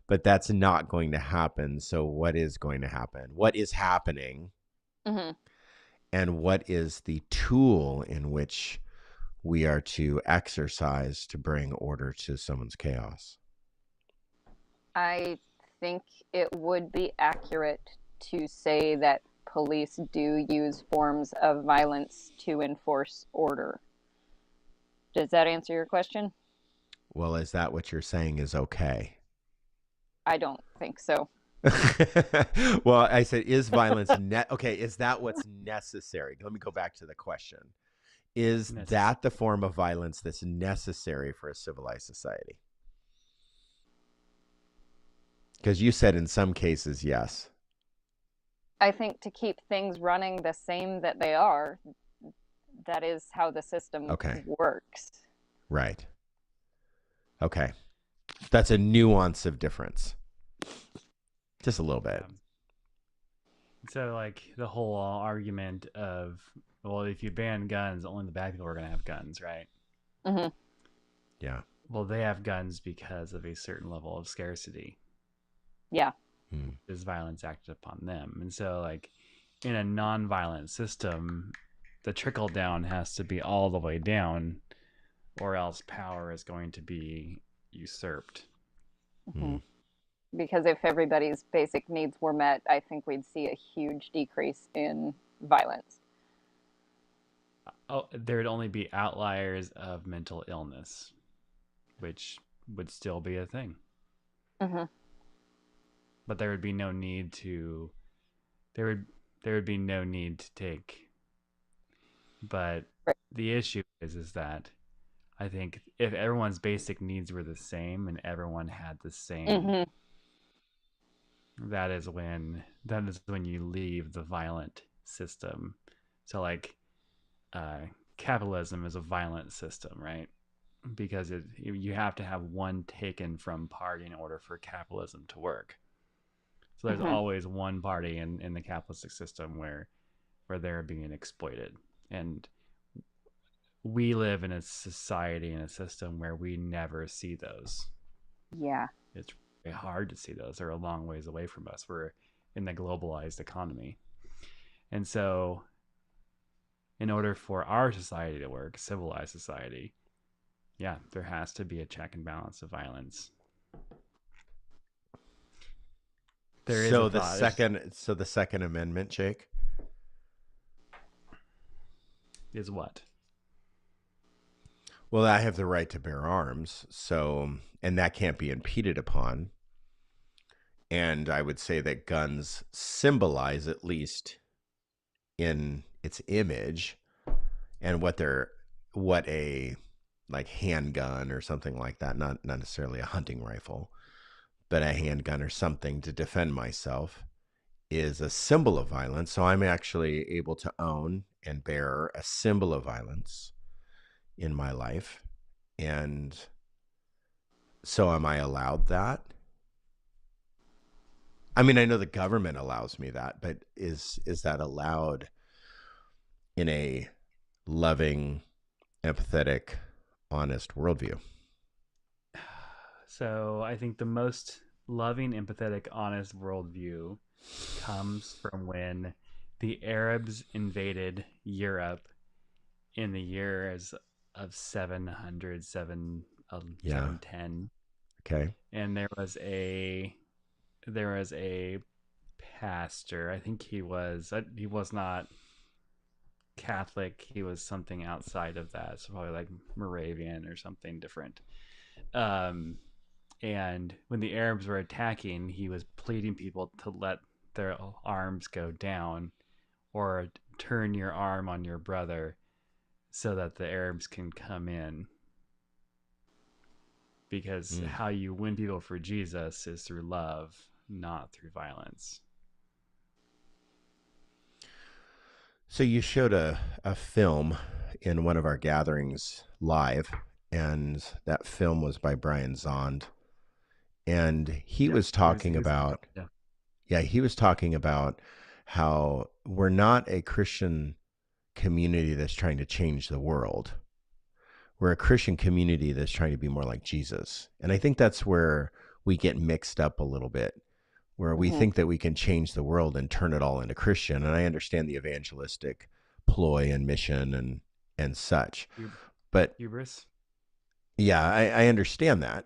but that's not going to happen. So what is going to happen? What is happening? Mm-hmm. And what is the tool in which we are to exercise to bring order to someone's chaos? I think it would be accurate to say that police do use forms of violence to enforce order. Does that answer your question? Well, is that what you're saying is okay? I don't think so. Well, I said, is violence okay, is that what's necessary? Let me go back to the question. Is that the form of violence that's necessary for a civilized society? Because you said in some cases, yes. I think to keep things running the same that they are, that is how the system works. Right. Okay. That's a nuance of difference. Just a little bit. So, like, the whole argument of, well, if you ban guns, only the bad people are going to have guns, right? Mm-hmm. Yeah. Well, they have guns because of a certain level of scarcity. Yeah. There's violence acted upon them. And so, like, in a non-violent system, the trickle down has to be all the way down, or else power is going to be usurped. Mm-hmm. Because if everybody's basic needs were met, I think we'd see a huge decrease in violence. there would only be outliers of mental illness, which would still be a thing. Mm-hmm. But there would be no need to. There would be no need to take. But Right. the issue is that I think if everyone's basic needs were the same and everyone had the same, mm-hmm. that is when you leave the violent system. So like capitalism is a violent system, right? Because you have to have one taken from party in order for capitalism to work. So there's mm-hmm. always one party in the capitalistic system where they're being exploited. And we live in a society, in a system where we never see those. Yeah. It's very hard to see those. They're a long ways away from us. We're in the globalized economy. And so in order for our society to work, civilized society, yeah, there has to be a check and balance of violence. So the Second Amendment, Jake, is what? Well, I have the right to bear arms, and that can't be impeded upon. And I would say that guns symbolize, at least in its image, and what a like handgun or something like that, not necessarily a hunting rifle, but a handgun or something to defend myself, is a symbol of violence. So I'm actually able to own and bear a symbol of violence in my life. And so am I allowed that? I mean, I know the government allows me that, but is that allowed in a loving, empathetic, honest worldview? So I think the most loving, empathetic, honest worldview comes from when the Arabs invaded Europe in the years of 710. Okay. And there was a pastor. I think he was not Catholic. He was something outside of that. So probably like Moravian or something different. And when the Arabs were attacking, he was pleading people to let their arms go down or turn your arm on your brother so that the Arabs can come in. Because how you win people for Jesus is through love, not through violence. So you showed a film in one of our gatherings live, and that film was by Brian Zond. And he was talking about, he was talking about how we're not a Christian community that's trying to change the world. We're a Christian community that's trying to be more like Jesus. And I think that's where we get mixed up a little bit, where we think that we can change the world and turn it all into Christian. And I understand the evangelistic ploy and mission and such. But hubris. Yeah, I understand that.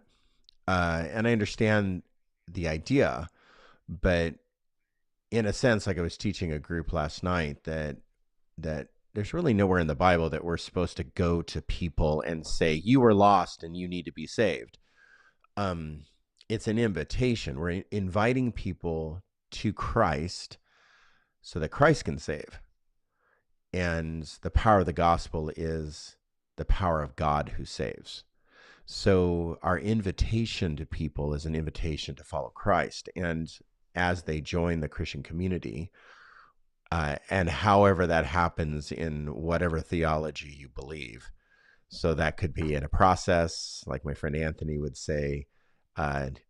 And I understand the idea, but in a sense, like I was teaching a group last night, that there's really nowhere in the Bible that we're supposed to go to people and say, you were lost and you need to be saved. It's an invitation. We're inviting people to Christ so that Christ can save. And the power of the gospel is the power of God who saves. So our invitation to people is an invitation to follow Christ. And as they join the Christian community, and however that happens in whatever theology you believe. So that could be in a process, like my friend Anthony would say.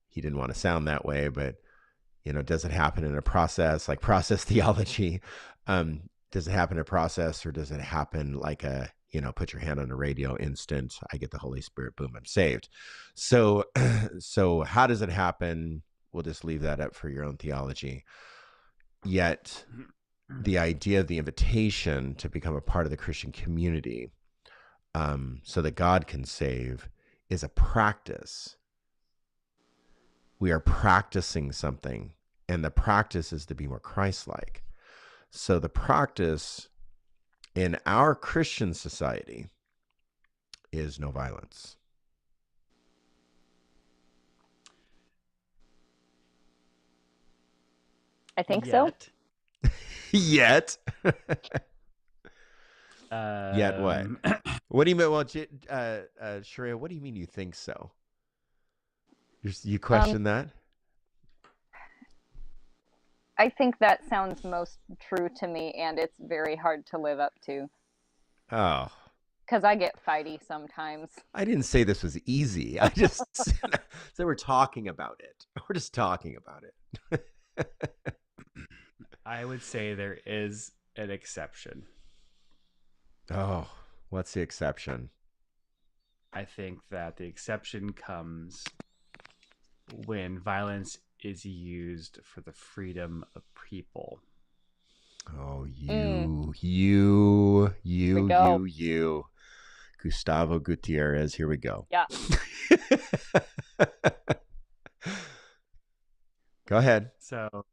He didn't want to sound that way, but, does it happen in a process, like process theology? Does it happen in a process, or does it happen like put your hand on a radio, instant, I get the Holy Spirit, boom, I'm saved. So how does it happen? We'll just leave that up for your own theology. Yet the idea of the invitation to become a part of the Christian community, so that God can save, is a practice. We are practicing something, and the practice is to be more Christ-like. So the practice in our Christian society is no violence. I think so. Yet. Yet what? What do you mean? Well, Sharia, what do you mean you think so? You question that? I think that sounds most true to me, and it's very hard to live up to. Oh. Because I get fighty sometimes. I didn't say this was easy. I just said we're talking about it. We're just talking about it. I would say there is an exception. Oh, what's the exception? I think that the exception comes when violence is used for the freedom of people. Oh, you. Gustavo Gutierrez, here we go. Yeah. Go ahead. So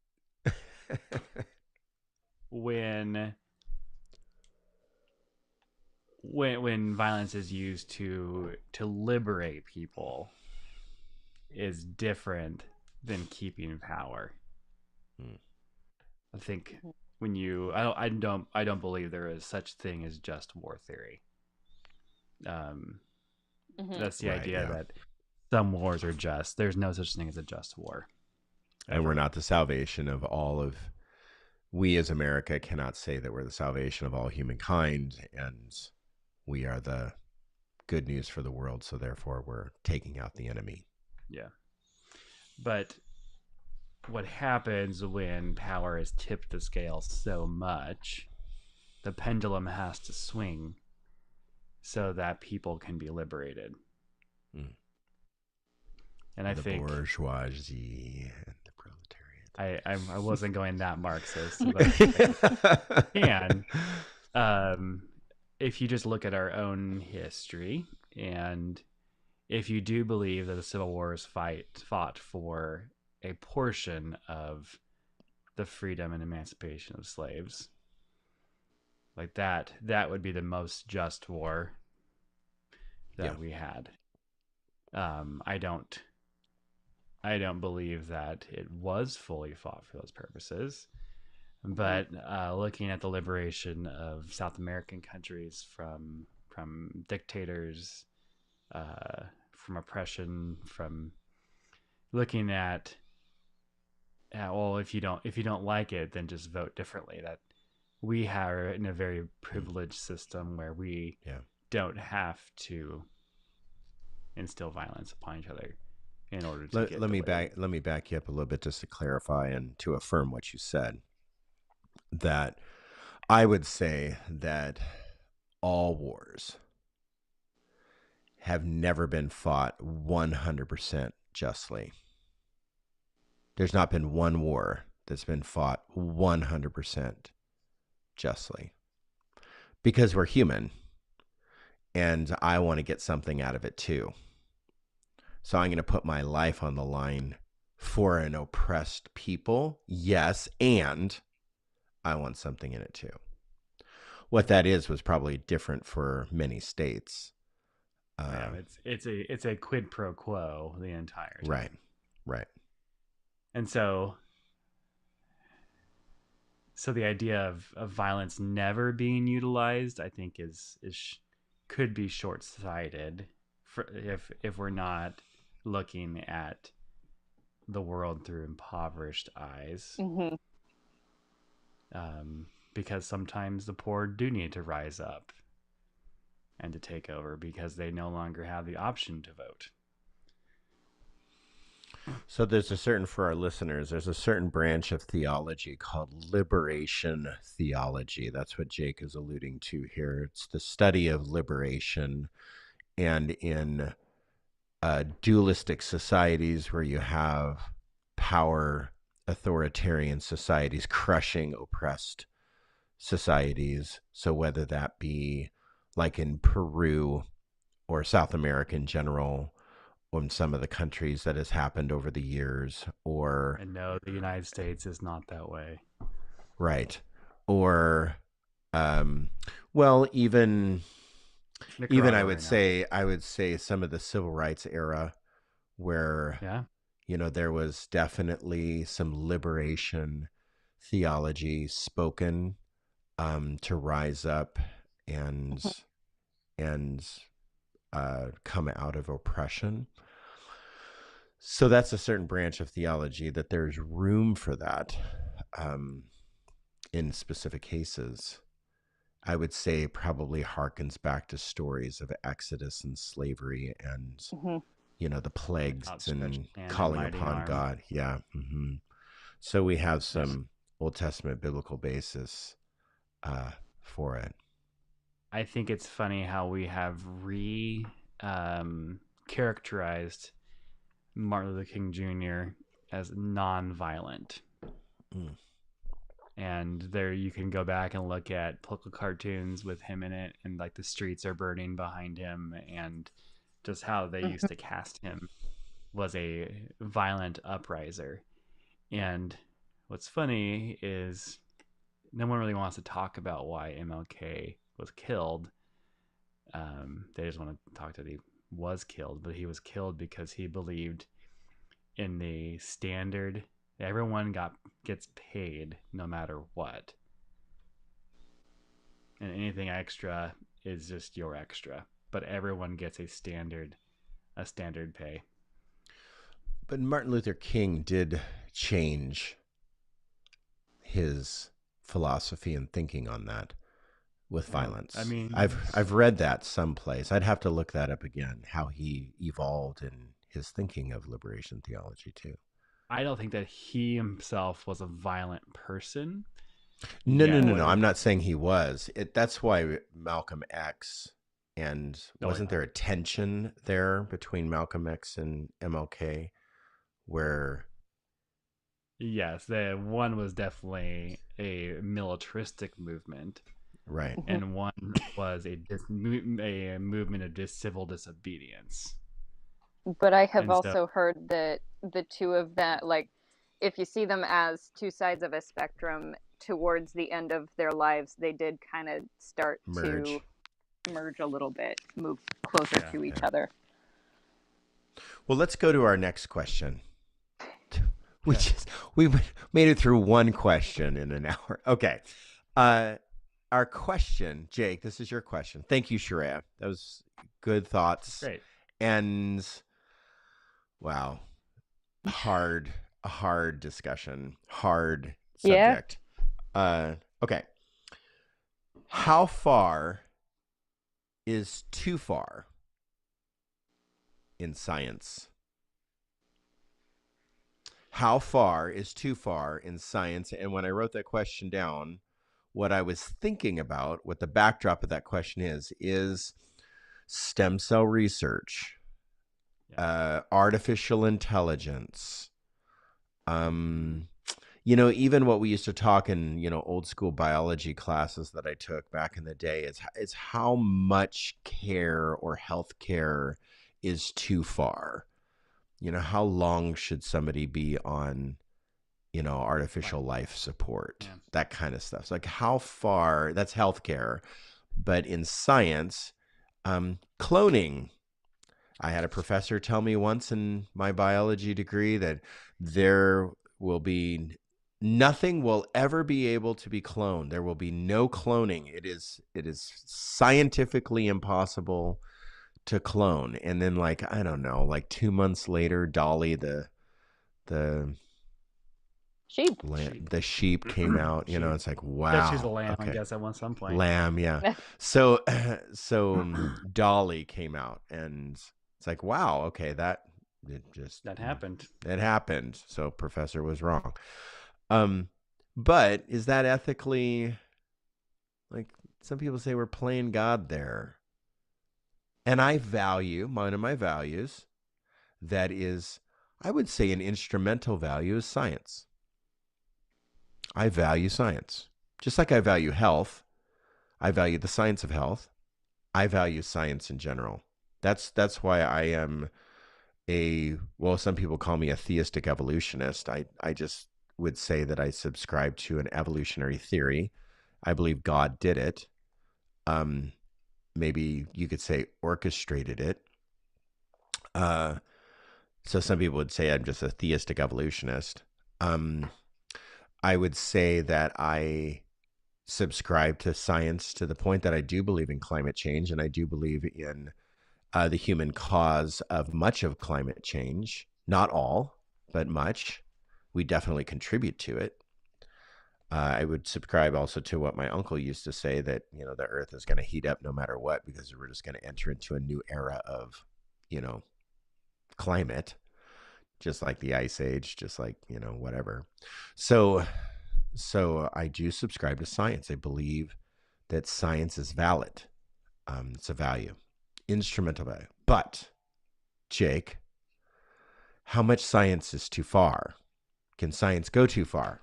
when violence is used to liberate people is different than keeping power. I think when you I don't believe there is such thing as just war theory. That's the idea that some wars are just. There's no such thing as a just war. And we're not the salvation of all of. We as America cannot say that we're the salvation of all humankind, and we are the good news for the world. So therefore, we're taking out the enemy. Yeah. But what happens when power is tipped the scale so much, the pendulum has to swing so that people can be liberated. And I think bourgeoisie and the proletariat. I wasn't going that Marxist, but if you just look at our own history, and if you do believe that the Civil War is fought for a portion of the freedom and emancipation of slaves, like that would be the most just war that we had. I don't believe that it was fully fought for those purposes, but looking at the liberation of South American countries from dictators, from oppression, from looking at well, if you don't like it, then just vote differently. That we are in a very privileged system where we don't have to instill violence upon each other in order to let me back you up a little bit just to clarify and to affirm what you said. That I would say that all wars have never been fought 100% justly. There's not been one war that's been fought 100% justly, because we're human and I want to get something out of it too. So I'm going to put my life on the line for an oppressed people. Yes. And I want something in it too. What that was probably different for many states. It's a quid pro quo the entire time. Right. And so the idea of violence never being utilized, I think, could be short-sighted if we're not looking at the world through impoverished eyes. Because sometimes the poor do need to rise up and to take over because they no longer have the option to vote. So for our listeners, there's a certain branch of theology called liberation theology. That's what Jake is alluding to here. It's the study of liberation. And in dualistic societies where you have power, authoritarian societies crushing oppressed societies. So whether that be like in Peru or South America in general, or in some of the countries that has happened over the years, or... And no, the United States is not that way. Right. Or Well, even Nicaragua I would say some of the civil rights era where there was definitely some liberation theology spoken to rise up and come out of oppression. So that's a certain branch of theology that there's room for that in specific cases. I would say probably harkens back to stories of Exodus and slavery and, the plagues and calling upon God. Yeah. Mm-hmm. So we have some Old Testament biblical basis for it. I think it's funny how we have characterized Martin Luther King Jr. as non-violent. And there you can go back and look at political cartoons with him in it, and like the streets are burning behind him, and just how they used to cast him was a violent upriser. And what's funny is no one really wants to talk about why MLK was killed. They just want to talk that he was killed, but he was killed because he believed in the standard. Everyone gets paid no matter what, and anything extra is just your extra. But everyone gets a standard pay. But Martin Luther King did change his philosophy and thinking on that with violence. I mean, I've read that someplace. I'd have to look that up again, how he evolved in his thinking of liberation theology too. I don't think that he himself was a violent person. No. I'm not saying he was. That's why Malcolm X, and wasn't there a tension there between Malcolm X and MLK where... Yes, the one was definitely a militaristic movement. Right. And one was a movement of civil disobedience. But I have also heard that the two of that, like, if you see them as two sides of a spectrum, towards the end of their lives, they did kind of start to merge a little bit, move closer to each other. Well, let's go to our next question. We made it through one question in an hour. Okay. Our question, Jake, this is your question. Thank you, Sharia. That was good thoughts. Great. And wow, a hard discussion, hard subject. Okay. How far is too far in science? How far is too far in science? And when I wrote that question down, what I was thinking about, what the backdrop of that question is stem cell research, artificial intelligence, even what we used to talk in, old school biology classes that I took back in the day is how much care or health care is too far. How long should somebody be on, artificial life support, that kind of stuff. So like how far, that's healthcare, but in science, cloning. I had a professor tell me once in my biology degree that nothing will ever be able to be cloned. There will be no cloning. It is scientifically impossible to clone. And then I don't know, 2 months later, Dolly, the sheep. The sheep came out. It's like, wow. She's a lamb, okay. I guess, at some point. Lamb, yeah. So Dolly came out, and it's like, wow, okay, that happened. It happened. So Professor was wrong. But is that ethically, some people say we're playing God there. And I value, one of my values, that is, I would say an instrumental value is science. I value science. Just like I value health, I value the science of health. I value science in general. That's why I am some people call me a theistic evolutionist. I just would say that I subscribe to an evolutionary theory. I believe God did it. Maybe you could say orchestrated it. So some people would say I'm just a theistic evolutionist. I would say that I subscribe to science to the point that I do believe in climate change, and I do believe in the human cause of much of climate change. Not all, but much. We definitely contribute to it. I would subscribe also to what my uncle used to say, that, you know, the earth is going to heat up no matter what, because we're just going to enter into a new era of, you know, climate, just like the ice age, just like, you know, whatever. So I do subscribe to science. I believe that science is valid. It's a value, instrumental value. But Jake, how much science is too far? Can science go too far?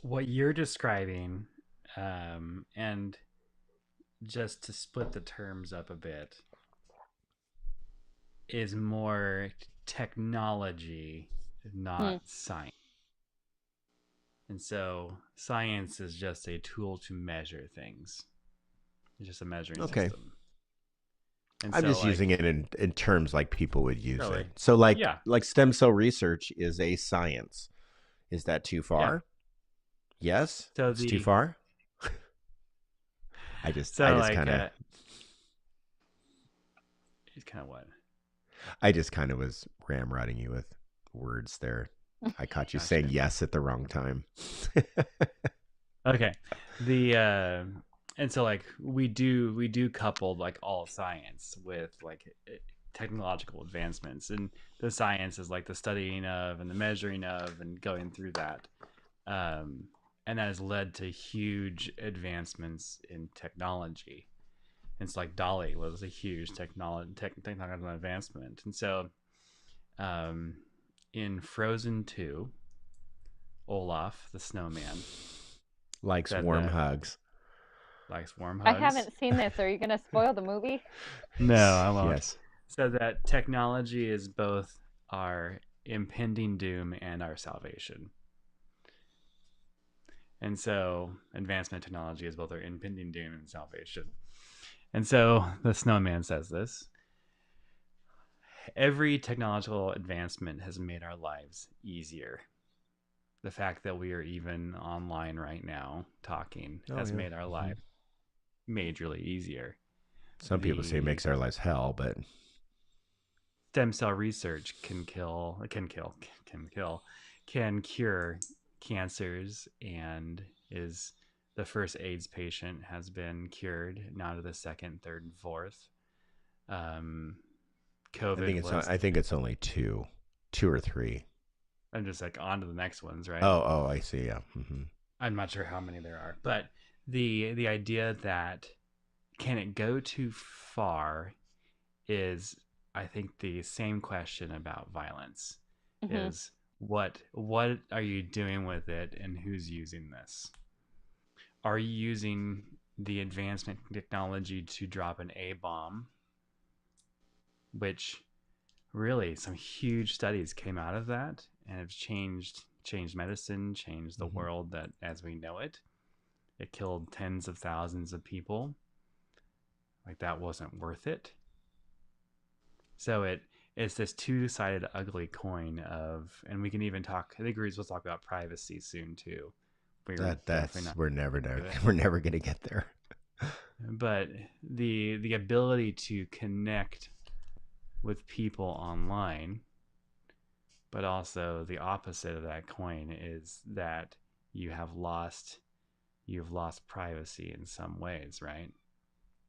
What you're describing, and just to split the terms up a bit, is more technology, not science. And so science is just a tool to measure things. It's just a measuring system. And I'm just using it in terms like people would use it. So like stem cell research is a science. Is that too far? Yeah. Yes. So it's too far. I just kind of. It's kind of what? I just kind of was ramrodding you with words there. I caught you saying yes at the wrong time. Okay. And so like we do couple like all science with like technological advancements, and the science is like the studying of and the measuring of and going through that. And that has led to huge advancements in technology. And it's like DALL-E was a huge technological advancement. And so in Frozen 2, Olaf the snowman likes warm hugs. Likes warm hugs. I haven't seen this. Are you going to spoil the movie? No, I won't. Yes. So that technology is both our impending doom and our salvation. And so advancement technology is both our impending doom and salvation. And so the snowman says this: every technological advancement has made our lives easier. The fact that we are even online right now talking has made our life majorly easier. Some people say it makes our lives hell, but stem cell research can cure cancers, and is the first AIDS patient has been cured, now to the second, third, and fourth. COVID. I think it's only two or three. I'm just like on to the next ones, right? Oh, I see. Yeah. Mm-hmm. I'm not sure how many there are, but the idea that can it go too far is, I think, the same question about violence. Is what are you doing with it, and who's using this? Are you using the advancement technology to drop an A-bomb, which really some huge studies came out of that and have changed medicine, changed the world that as we know it. It killed tens of thousands of people. Like, that wasn't worth it. So it's this two-sided ugly coin of, and we can even talk, I think we'll talk about privacy soon too. We're never going to get there. But the ability to connect with people online, but also the opposite of that coin is that you've lost privacy in some ways, right?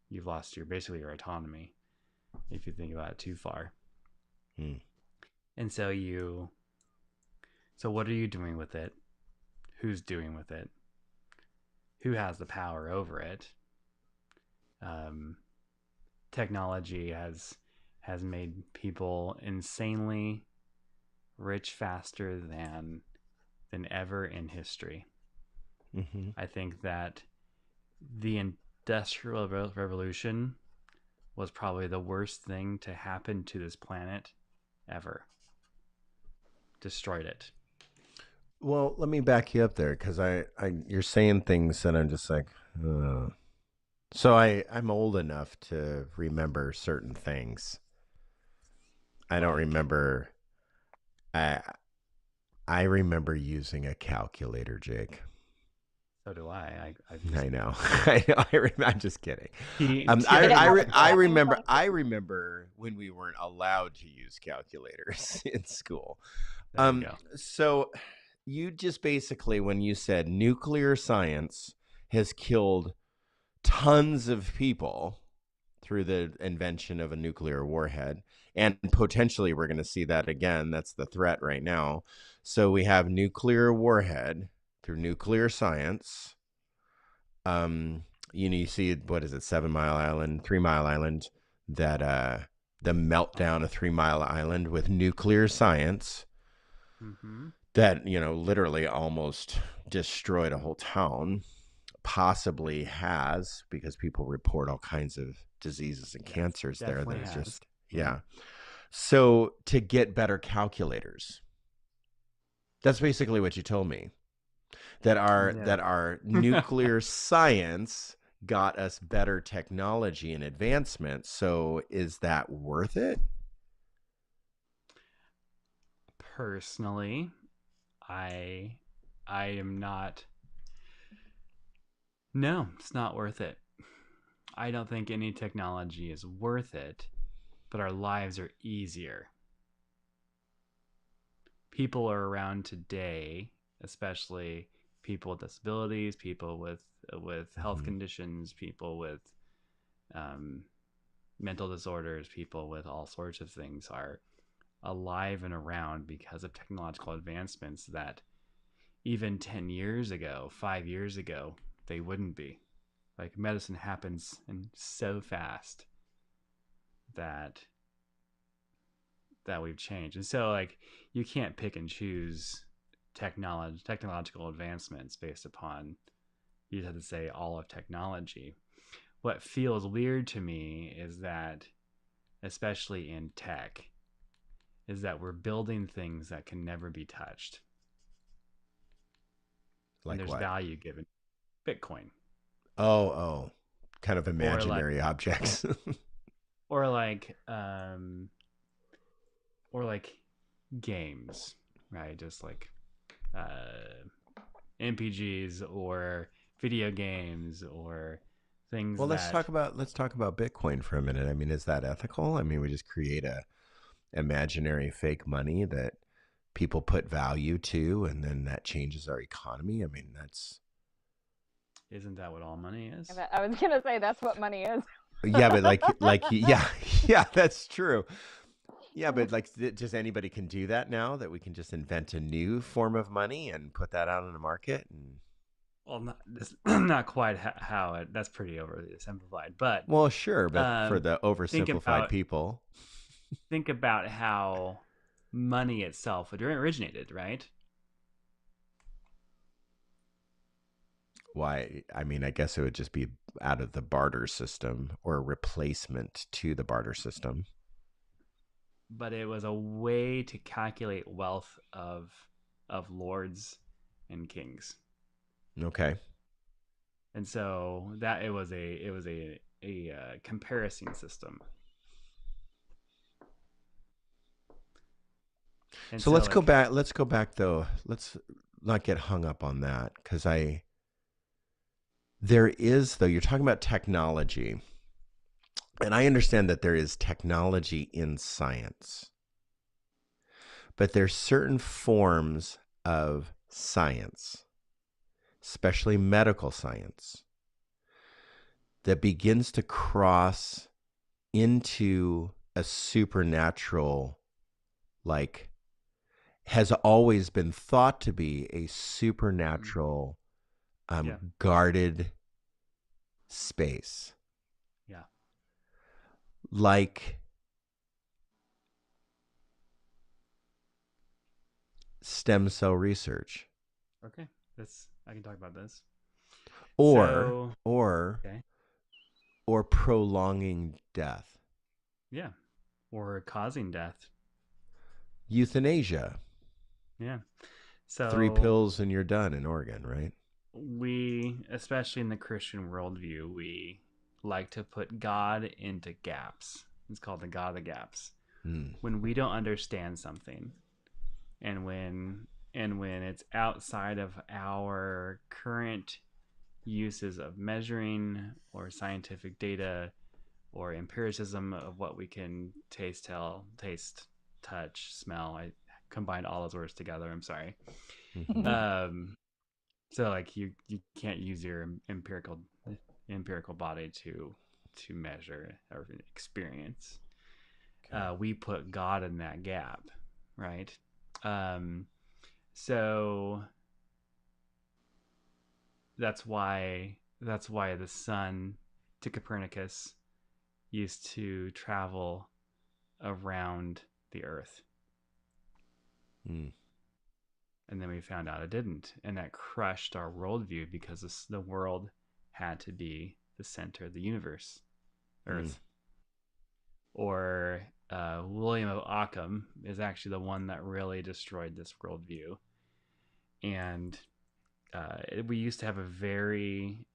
You've lost basically your autonomy, if you think about it too far. And so what are you doing with it? Who's doing with it? Who has the power over it? Technology has made people insanely rich faster than ever in history. I think that the Industrial Revolution was probably the worst thing to happen to this planet ever. Destroyed it. Well, let me back you up there because you're saying things that I'm just like, so I'm old enough to remember certain things. I don't remember. I I remember using a calculator, Jake. So do I. I know. I know. I'm just kidding. I I remember. I remember when we weren't allowed to use calculators in school. There you go. So you just basically, when you said nuclear science has killed tons of people through the invention of a nuclear warhead, and potentially we're going to see that again. That's the threat right now. So we have nuclear warhead through nuclear science. You see, what is it, 7 Mile Island, 3 Mile Island, that the meltdown of 3 Mile Island with nuclear science that, literally almost destroyed a whole town, possibly has, because people report all kinds of diseases and cancers there. That is just, yeah. So to get better calculators, that's basically what you told me. That our nuclear science got us better technology and advancement. So is that worth it? Personally, I am not. No, it's not worth it. I don't think any technology is worth it, but our lives are easier. People are around today, especially people with disabilities, people with health conditions, people with mental disorders, people with all sorts of things are alive and around because of technological advancements that even 10 years ago, 5 years ago, they wouldn't be. Like, medicine happens and so fast that we've changed. And so, like, you can't pick and choose technological advancements based upon, you just have to say all of technology. What feels weird to me is that, especially in tech, is that we're building things that can never be touched. Like, and there's value given. Bitcoin. Oh, kind of imaginary objects. or like games, right? Just like MPGs or video games or things. Well, let's talk about Bitcoin for a minute. I mean, is that ethical? I mean, we just create a imaginary fake money that people put value to, and then that changes our economy. I mean, isn't that what all money is? I was gonna say that's what money is. Yeah, but yeah, that's true. Yeah, but just anybody can do that now, that we can just invent a new form of money and put that out on the market. And well, not quite how it. That's pretty overly simplified, but well, sure, but for the oversimplified people, think about how money itself originated, right? Why? I mean, I guess it would just be out of the barter system or a replacement to the barter system. But it was a way to calculate wealth of lords and kings. Okay. And so that it was a comparison system. And so let's go back. Let's go back though. Let's not get hung up on that, because there is, though, you're talking about technology. And I understand that there is technology in science, but there's certain forms of science, especially medical science, that begins to cross into a supernatural, like, has always been thought to be a supernatural, guarded space. Yeah. Like stem cell research. Okay. I can talk about this. Or prolonging death. Yeah. Or causing death. Euthanasia. Yeah. So 3 pills and you're done in Oregon, right? We, especially in the Christian worldview, we like to put God into gaps. It's called the God of the gaps. When we don't understand something, and when it's outside of our current uses of measuring or scientific data or empiricism of what we can taste, touch, smell. I combined all those words together. I'm sorry. So like you can't use your empirical body to measure or experience. Okay. We put God in that gap, right? So that's why the sun to Copernicus used to travel around the earth. And then we found out it didn't, and that crushed our worldview because the world had to be the center of the universe, Earth. Or William of Ockham is actually the one that really destroyed this worldview. And we used to have a very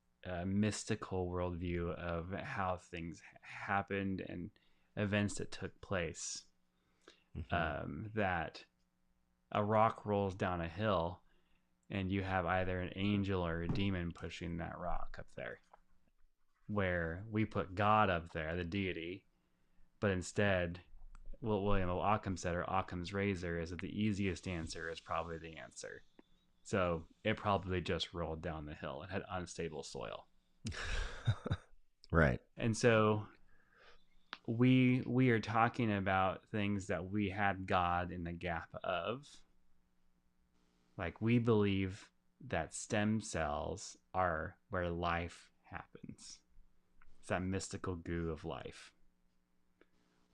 mystical worldview of how things happened and events that took place. That a rock rolls down a hill and you have either an angel or a demon pushing that rock up there, where we put God up there, the deity, but instead what William of Ockham said, or Occam's razor, is that the easiest answer is probably the answer. So it probably just rolled down the hill. It had unstable soil. Right. And so we are talking about things that we had God in the gap of. Like, we believe that stem cells are where life happens. It's that mystical goo of life.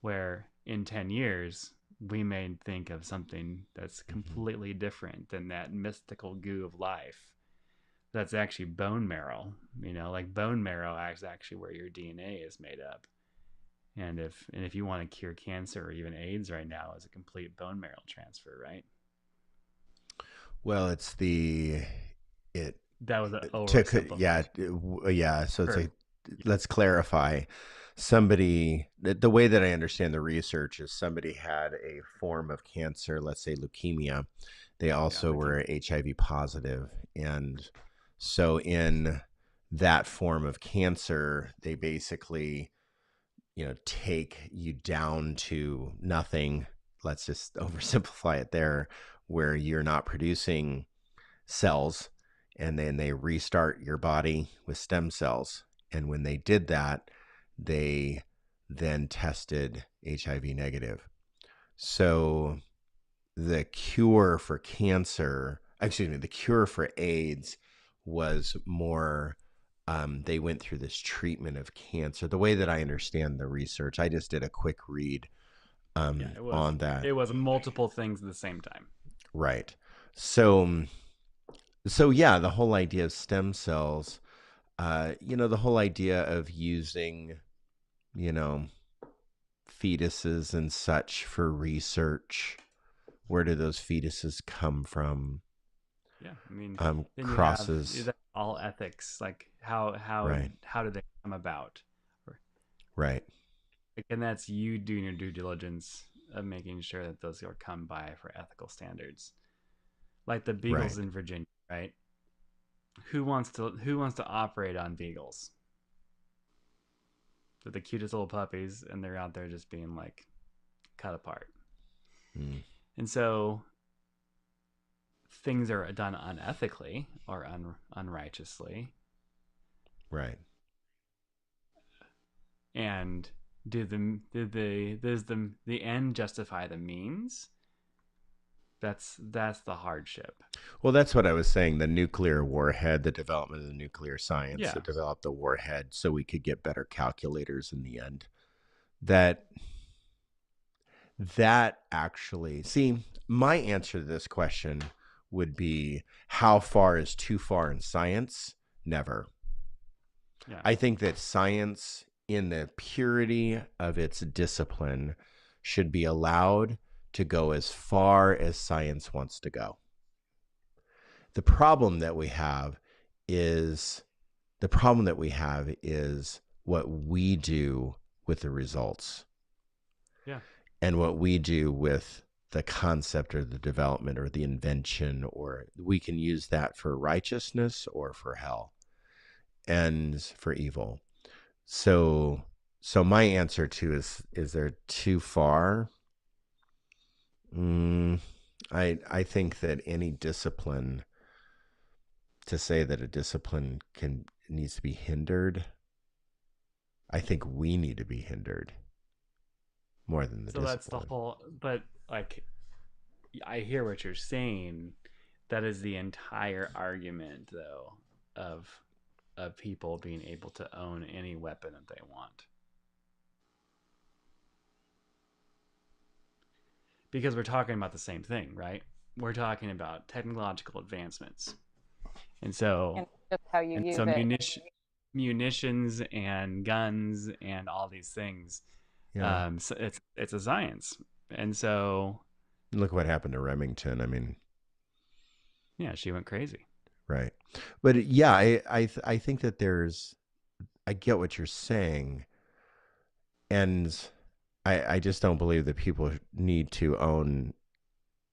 Where in 10 years, we may think of something that's completely different than that mystical goo of life. That's actually bone marrow. Like bone marrow is actually where your DNA is made up. And if you want to cure cancer or even AIDS right now, it's a complete bone marrow transfer, right? Well, that was an oversimplification. Yeah. So it's let's clarify. Somebody, the way that I understand the research is somebody had a form of cancer, let's say leukemia. They also were HIV positive. And so in that form of cancer, they basically, take you down to nothing. Let's just oversimplify it there, where you're not producing cells, and then they restart your body with stem cells. And when they did that, they then tested HIV negative. So the cure for AIDS was more, they went through this treatment of cancer. The way that I understand the research, I just did a quick read on that. It was multiple things at the same time. Right. So yeah, the whole idea of stem cells, the whole idea of using, fetuses and such for research. Where do those fetuses come from? Yeah, crosses. All ethics, like how do they come about? Right. And that's you doing your due diligence of making sure that those are come by for ethical standards. Like the beagles in Virginia, right? Who wants to operate on beagles? They're the cutest little puppies, and they're out there just being like cut apart. And so things are done unethically or unrighteously. Right. And does the end justify the means? That's the hardship. Well, that's what I was saying. The nuclear warhead, the development of the nuclear science that developed the warhead so we could get better calculators in the end. That actually, see, my answer to this question would be, how far is too far in science? Never. Yeah. I think that science, in the purity of its discipline, should be allowed to go as far as science wants to go. the problem that we have is what we do with the results. Yeah. And what we do with the concept or the development or the invention, or we can use that for righteousness or for hell and for evil. So my answer to is there too far? I think that any discipline, to say that a discipline needs to be hindered, I think we need to be hindered more than the discipline. So that's the whole, but like, I hear what you're saying. That is the entire argument, though, of people being able to own any weapon that they want. Because we're talking about the same thing, right? We're talking about technological advancements. And so, just how you use it. Munitions and guns and all these things. Yeah. So it's a science. And so look what happened to Remington. I mean, yeah, she went crazy. Right. But yeah, I think that I get what you're saying. And I just don't believe that people need to own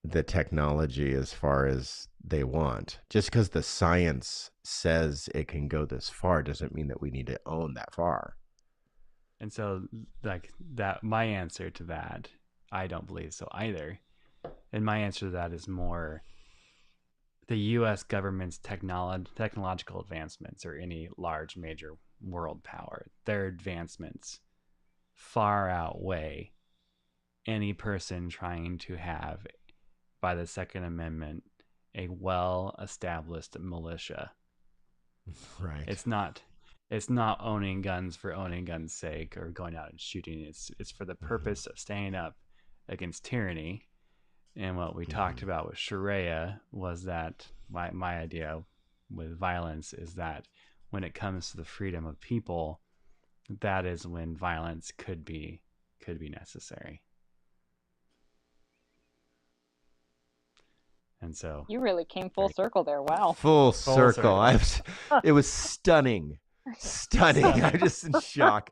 the technology as far as they want. Just because the science says it can go this far doesn't mean that we need to own that far. And so, like, that, my answer to that, I don't believe so either. And my answer to that is more the U.S. government's technological advancements, or any large major world power, their advancements far outweigh any person trying to have, by the Second Amendment, a well-established militia. Right. It's not owning guns for owning guns' sake or going out and shooting. It's for the purpose of standing up against tyranny. And what we talked about with Sharia was that my idea with violence is that when it comes to the freedom of people, that is when violence could be necessary. And so you really came full circle there. Wow. Full circle. It was stunning. Stunning. I'm just in shock.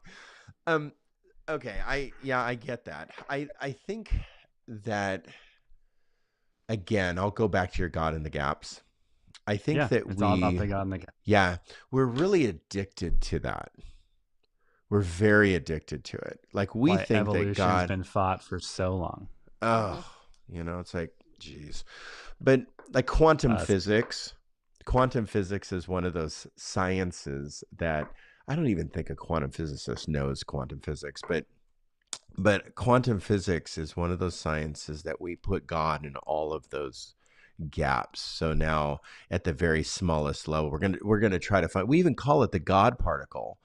Okay. I get that. I think that, again, I'll go back to your God in the gaps. I think that it's all about the God in the gaps. Yeah, we're really addicted to that. We're very addicted to it. Like, we think that God has been fought for so long. Oh, it's like, geez. But like quantum physics is one of those sciences that I don't even think a quantum physicist knows quantum physics, but quantum physics is one of those sciences that we put God in all of those gaps. So now at the very smallest level, we're going to try to find, we even call it the God particle,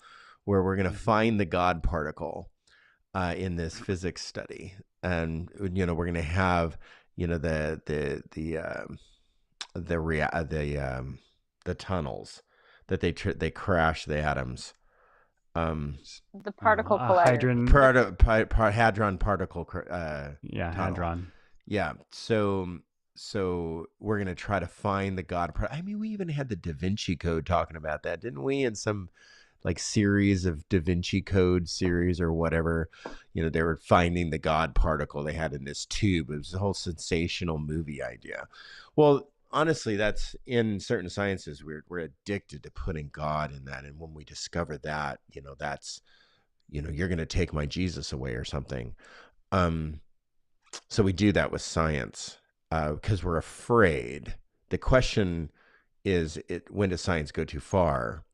where we're going to find the God particle in this physics study. And we're going to have the tunnels that they crash the atoms. The particle collider. Hadron particle. Hadron. Yeah. So we're going to try to find the God particle. I mean, we even had the Da Vinci Code talking about that, didn't we? In some like series of Da Vinci Code series or whatever, they were finding the God particle they had in this tube. It was a whole sensational movie idea. Well, honestly, that's in certain sciences. We're addicted to putting God in that. And when we discover that, that's, you're going to take my Jesus away or something. So we do that with science because we're afraid. The question is, when does science go too far?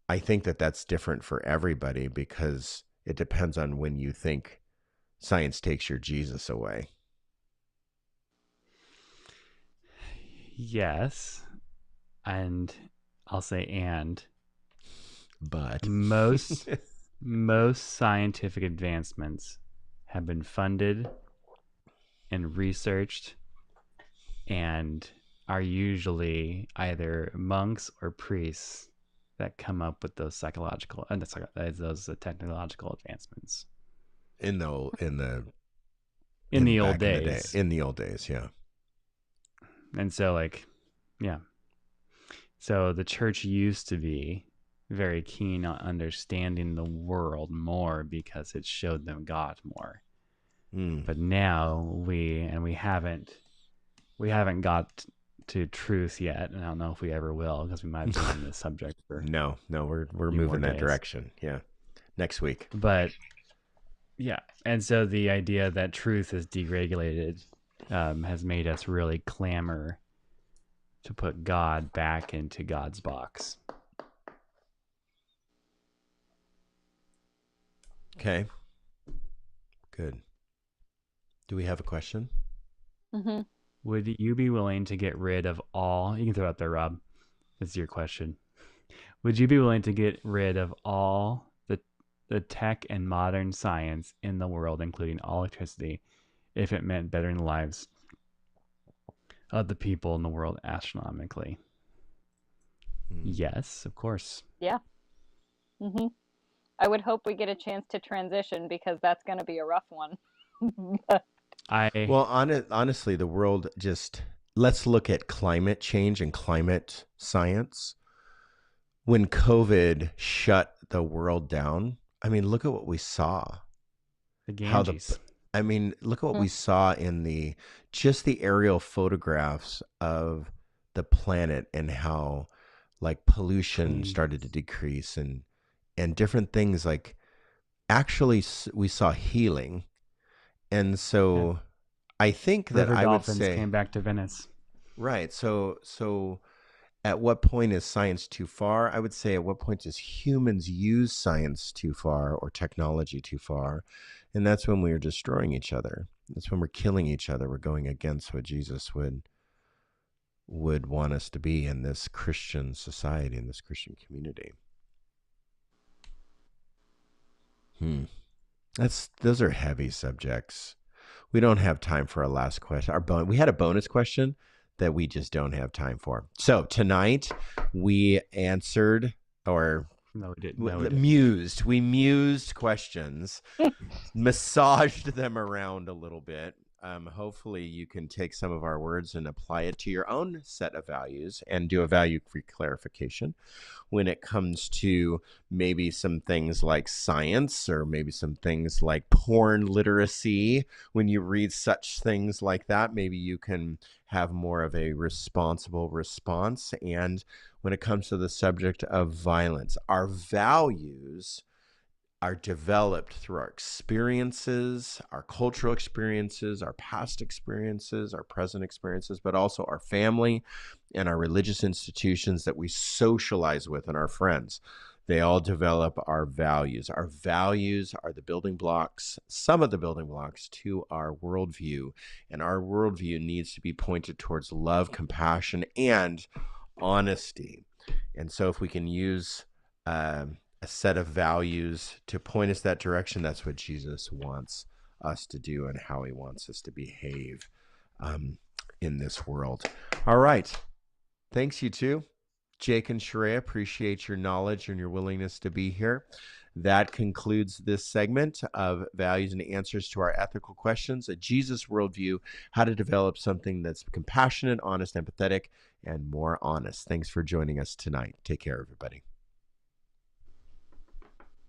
I think that that's different for everybody because it depends on when you think science takes your Jesus away. Yes. And I'll say but most scientific advancements have been funded and researched and are usually either monks or priests that come up with those psychological and those technological advancements in the old days. Yeah. And so, like, yeah, So the church used to be very keen on understanding the world more because it showed them God more. But now we haven't got to truth yet, and I don't know if we ever will, because we might be on this subject for no, we're moving that direction. Yeah, next week. But yeah, and so the idea that truth is deregulated has made us really clamor to put God back into God's box. Okay, good. Do we have a question? Mm-hmm. Would you be willing to get rid of all? You can throw it out there, Rob. That's your question. Would you be willing to get rid of all the tech and modern science in the world, including all electricity, if it meant bettering the lives of the people in the world astronomically? Yes, of course. Yeah. Mm-hmm. I would hope we get a chance to transition, because that's going to be a rough one. Well, honestly, the world let's look at climate change and climate science. When COVID shut the world down, I mean, look at what we saw. The Ganges. Look at what we saw in the aerial photographs of the planet, and how like pollution started to decrease, and different things. Like, actually we saw healing. And so I think that River I dolphins would say came back to Venice. Right. So at what point is science too far? I would say, at what point does humans use science too far, or technology too far? And that's when we are destroying each other. That's when we're killing each other. We're going against what Jesus would want us to be in this Christian society, in this Christian community. Those are heavy subjects. We don't have time for a last question. We had a bonus question that we just don't have time for. So tonight we answered, or no, we didn't. We mused questions, massaged them around a little bit. Hopefully you can take some of our words and apply it to your own set of values, and do a value clarification when it comes to maybe some things like science, or maybe some things like porn literacy. When you read such things like that, maybe you can have more of a responsible response. And when it comes to the subject of violence, our values are developed through our experiences, our cultural experiences, our past experiences, our present experiences, but also our family and our religious institutions that we socialize with, and our friends. They all develop our values. Our values are the building blocks, some of the building blocks to our worldview. And our worldview needs to be pointed towards love, compassion, and honesty. And so if we can use a set of values to point us that direction, that's what Jesus wants us to do, and how he wants us to behave in this world. All right. Thanks, you two. Jake and Sheree, appreciate your knowledge and your willingness to be here. That concludes this segment of Values and Answers to Our Ethical Questions, a Jesus worldview, how to develop something that's compassionate, honest, empathetic, and more honest. Thanks for joining us tonight. Take care, everybody.